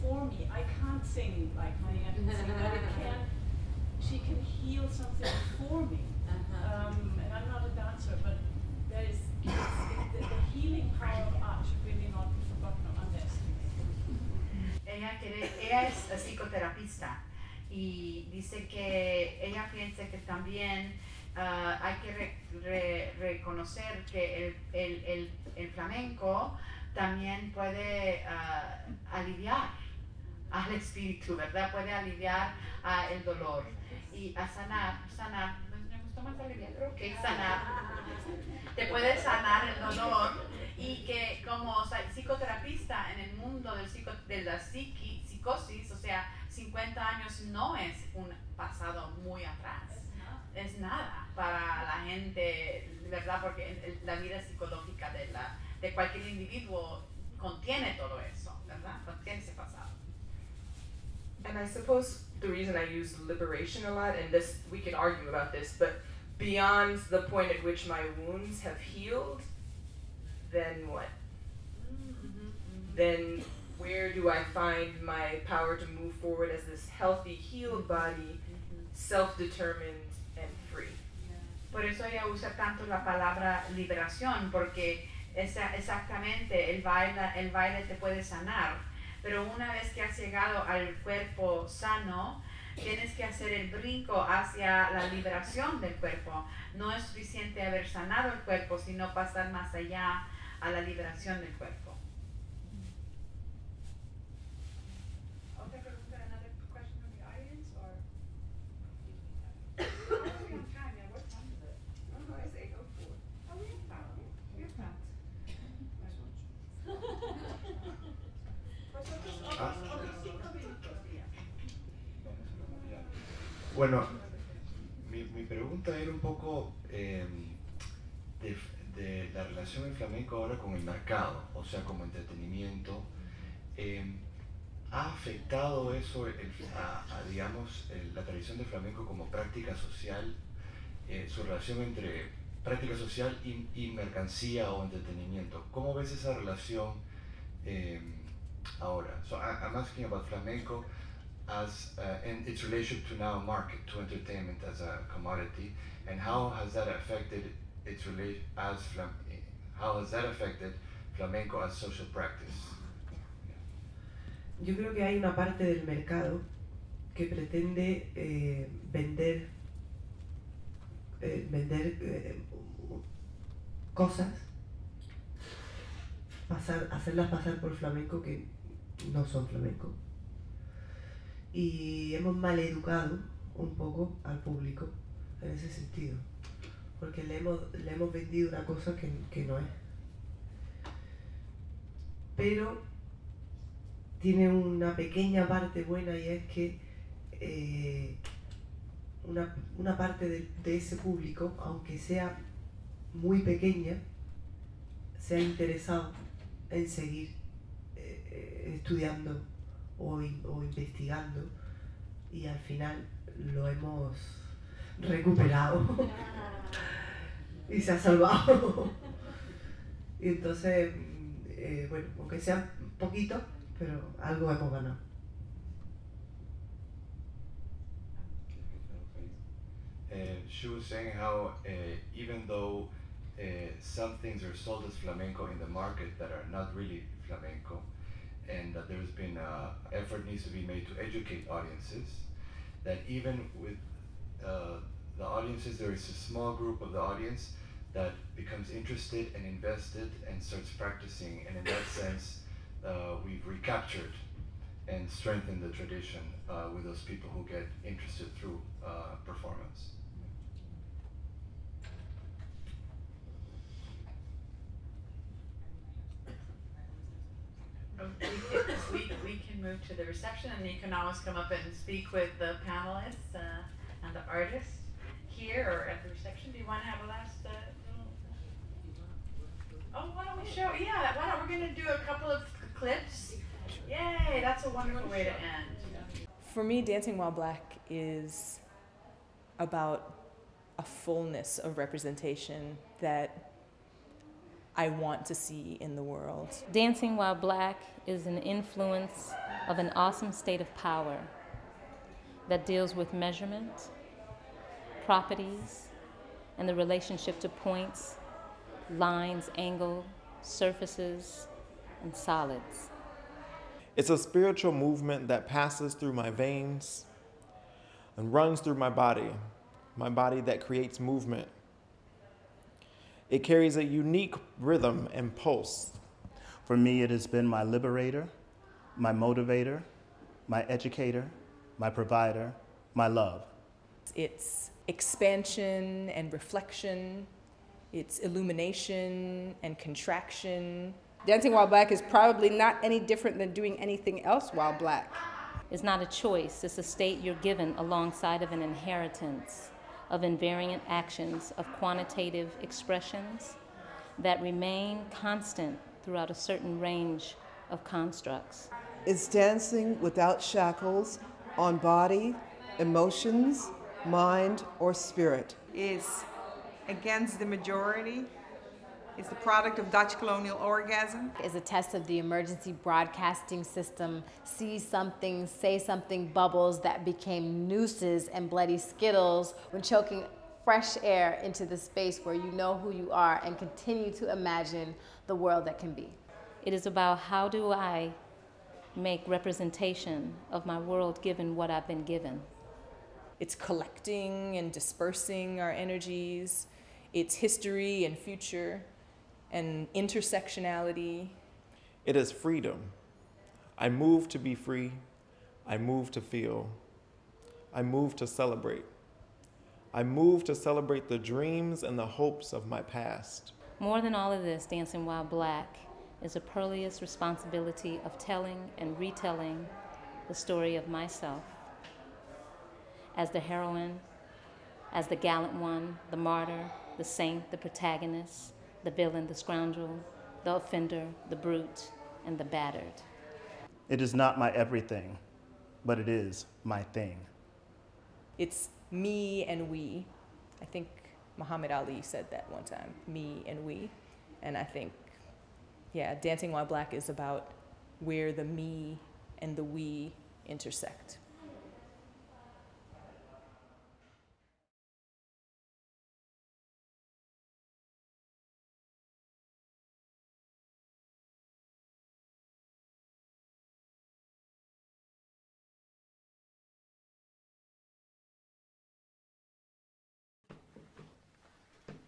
Speaker 12: for me. I can't sing like Marina can sing, but she can heal something for me. And I'm not a dancer, but there is the healing power of art should really not be forgotten or underestimated.
Speaker 1: Ella es psicoterapista y dice que ella piensa que también hay que reconocer que el flamenco también puede aliviar al espíritu, ¿verdad? Puede aliviar el dolor y a sanar, me gustó más aliviar, creo que sanar, te puede sanar el dolor, y que como psicoterapista en el mundo de la psicosis, o sea, 50 años no es un pasado muy atrás, es nada para la gente, ¿verdad? Porque la vida psicológica de cualquier individuo contiene todo eso, ¿verdad? Contiene ese pasado.
Speaker 4: And I suppose the reason I use liberation a lot, and this, we can argue about this, but beyond the point at which my wounds have healed, then what? Then where do I find my power to move forward as this healthy, healed body, self-determined and free?
Speaker 1: Por eso ella usa tanto la palabra liberación, porque exactamente el baile te puede sanar, pero una vez que has llegado al cuerpo sano, tienes que hacer el brinco hacia la liberación del cuerpo. No es suficiente haber sanado el cuerpo, sino pasar más allá a la liberación del cuerpo.
Speaker 13: Otra pregunta, another question from the audience, or? How are we on time? Yeah, what time is it? Oh, it's 8:04. Oh, we have time. We have time.
Speaker 7: Bueno, mi pregunta era un poco de la relación del flamenco ahora con el mercado, o sea, como entretenimiento. ¿Ha afectado eso digamos, la tradición del flamenco como práctica social, su relación entre práctica social y mercancía o entretenimiento? ¿Cómo ves esa relación ahora? So I'm asking about flamenco as and its relationship to now market, to entertainment as a commodity, and how has that affected its how has that affected flamenco as social practice?
Speaker 6: Yo creo que hay una parte del mercado que pretende vender cosas, hacerlas pasar por flamenco que no son flamenco. Y hemos maleducado un poco al público en ese sentido, porque le hemos vendido una cosa que no es. Pero tiene una pequeña parte buena, y es que una parte de ese público, aunque sea muy pequeña, se ha interesado en seguir estudiando o investigando, y al final lo hemos recuperado y se ha salvado. Y entonces, bueno, aunque sea poquito, pero algo hemos ganado.
Speaker 7: She was saying how even though some things are sold as flamenco in the market that are not really flamenco, and that there's been effort needs to be made to educate audiences, that even with the audiences, there is a small group of the audience that becomes interested and invested and starts practicing, and in that sense, we've recaptured and strengthened the tradition with those people who get interested through performance.
Speaker 1: We can move to the reception, and you can always come up and speak with the panelists and the artists here or at the reception. Do you want to have a last oh, why don't we show? Yeah, why don't we're going to do a couple of clips. Yay, that's a wonderful way to end.
Speaker 4: For me, Dancing While Black is about a fullness of representation that I want to see in the world.
Speaker 14: Dancing While Black is an influence of an awesome state of power that deals with measurement, properties, and the relationship to points, lines, angle, surfaces, and solids.
Speaker 15: It's a spiritual movement that passes through my veins and runs through my body that creates movement. It carries a unique rhythm and pulse.
Speaker 16: For me, it has been my liberator, my motivator, my educator, my provider, my love.
Speaker 4: It's expansion and reflection. It's illumination and contraction.
Speaker 13: Dancing While Black is probably not any different than doing anything else while black.
Speaker 14: It's not a choice, it's a state you're given alongside of an inheritance of invariant actions, of quantitative expressions that remain constant throughout a certain range of constructs.
Speaker 17: It's dancing without shackles on body, emotions, mind, or spirit.
Speaker 13: It's against the majority. It's the product of Dutch colonial orgasm.
Speaker 18: It's a test of the emergency broadcasting system. See something, say something, bubbles that became nooses and bloody skittles when choking fresh air into the space where you know who you are and continue to imagine the world that can be.
Speaker 14: It is about how do I make representation of my world given what I've been given.
Speaker 4: It's collecting and dispersing our energies. It's history and future and intersectionality.
Speaker 15: It is freedom. I move to be free. I move to feel. I move to celebrate. I move to celebrate the dreams and the hopes of my past.
Speaker 14: More than all of this, Dancing While Black is a perilous responsibility of telling and retelling the story of myself as the heroine, as the gallant one, the martyr, the saint, the protagonist, the villain, the scoundrel, the offender, the brute, and the battered.
Speaker 16: It is not my everything, but it is my thing.
Speaker 4: It's me and we. I think Muhammad Ali said that one time, me and we. And I think, yeah, Dancing While Black is about where the me and the we intersect.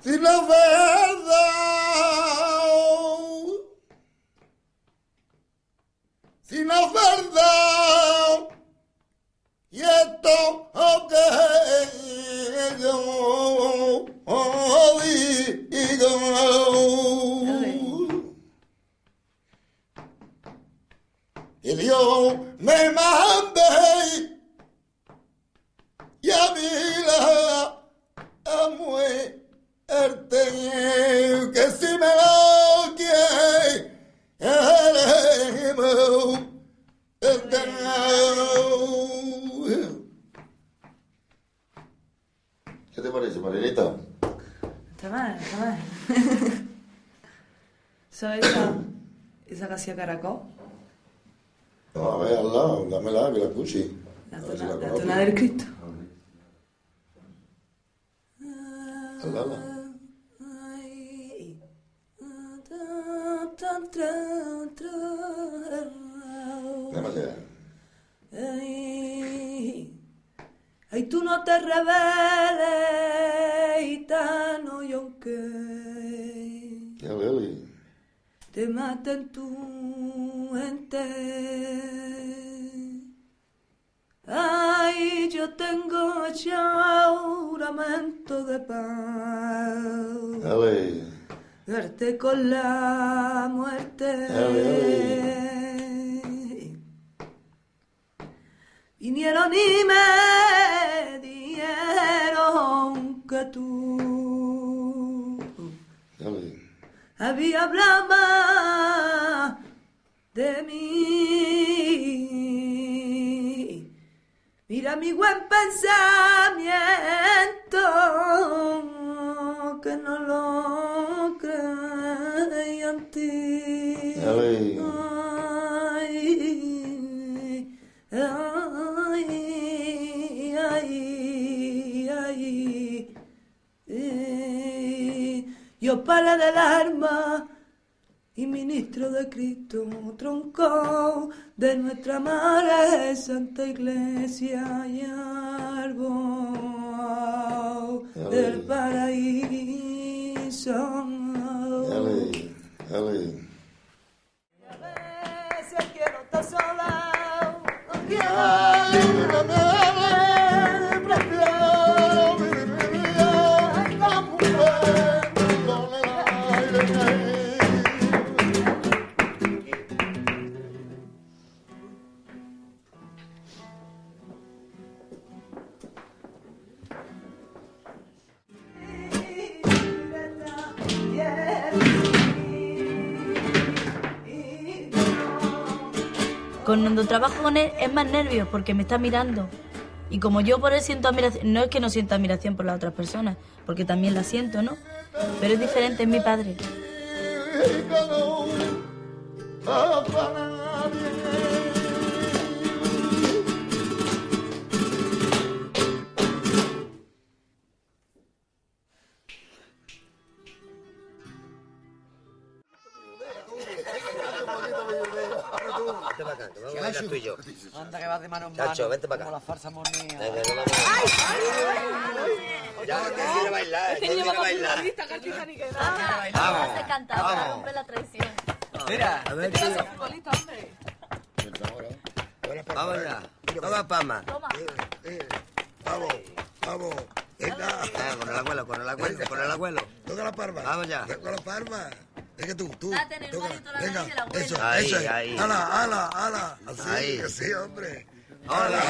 Speaker 19: Si la verdad, si la verdad, y esto que yo digo, y Dios me mande y a mí la muerte que si me lo quiere ¿qué te parece, Marinita?
Speaker 20: Está mal, está mal. ¿Sabes esa que hacía Caracol?
Speaker 19: No, a ver, al lado, dámela, que la escuche.
Speaker 20: La tona del Cristo.
Speaker 19: Al demasiado.
Speaker 20: Ay, tú no te rebeles, gitano, y aunque
Speaker 19: Ya, Leli.
Speaker 20: te maten tu gente, ay, yo tengo ya juramento de paz.
Speaker 19: Dale.
Speaker 20: Verte con la muerte. Vinieron y me dieron que tú había hablado más de mí. Mira mi buen pensamiento, que no lo creía en ti. Ay, ay, ay, ay. Yo padre del alma y ministro de Cristo, tronco de nuestra madre Santa Iglesia y árbol del paraíso. A veces quiero estar sola, no
Speaker 21: Cuando trabajo con él es más nervios porque me está mirando. Y como yo por él siento admiración, no es que no sienta admiración por las otras personas, porque también la siento, ¿no? Pero es diferente, es mi padre.
Speaker 22: Vente para acá, que vamos a bailar tú y yo.
Speaker 23: Anda, que vas de mano en
Speaker 22: Chacho,
Speaker 23: mano,
Speaker 22: vente para acá.
Speaker 23: como la farsa monía.
Speaker 22: Venga, que vamos a bailar. Ya, que quiere bailar, que quiere bailar.
Speaker 21: Vamos a cantar para romper la traición.
Speaker 23: Mira,
Speaker 22: a ver,
Speaker 23: este es el futbolista, hombre.
Speaker 22: Vamos ya. Toma palma.
Speaker 19: Vamos, vamos. Venga.
Speaker 22: Con el abuelo, con el abuelo, con el abuelo.
Speaker 19: Toca la palma.
Speaker 22: Vamos ya.
Speaker 19: Toca la palma. Es que tú.
Speaker 21: Date en el marito la nariz del abuelo.
Speaker 19: Eso,
Speaker 22: ahí,
Speaker 19: eso.
Speaker 22: ahí.
Speaker 19: Ala. Así,
Speaker 22: Ahí.
Speaker 19: que sí, hombre.
Speaker 22: Hola.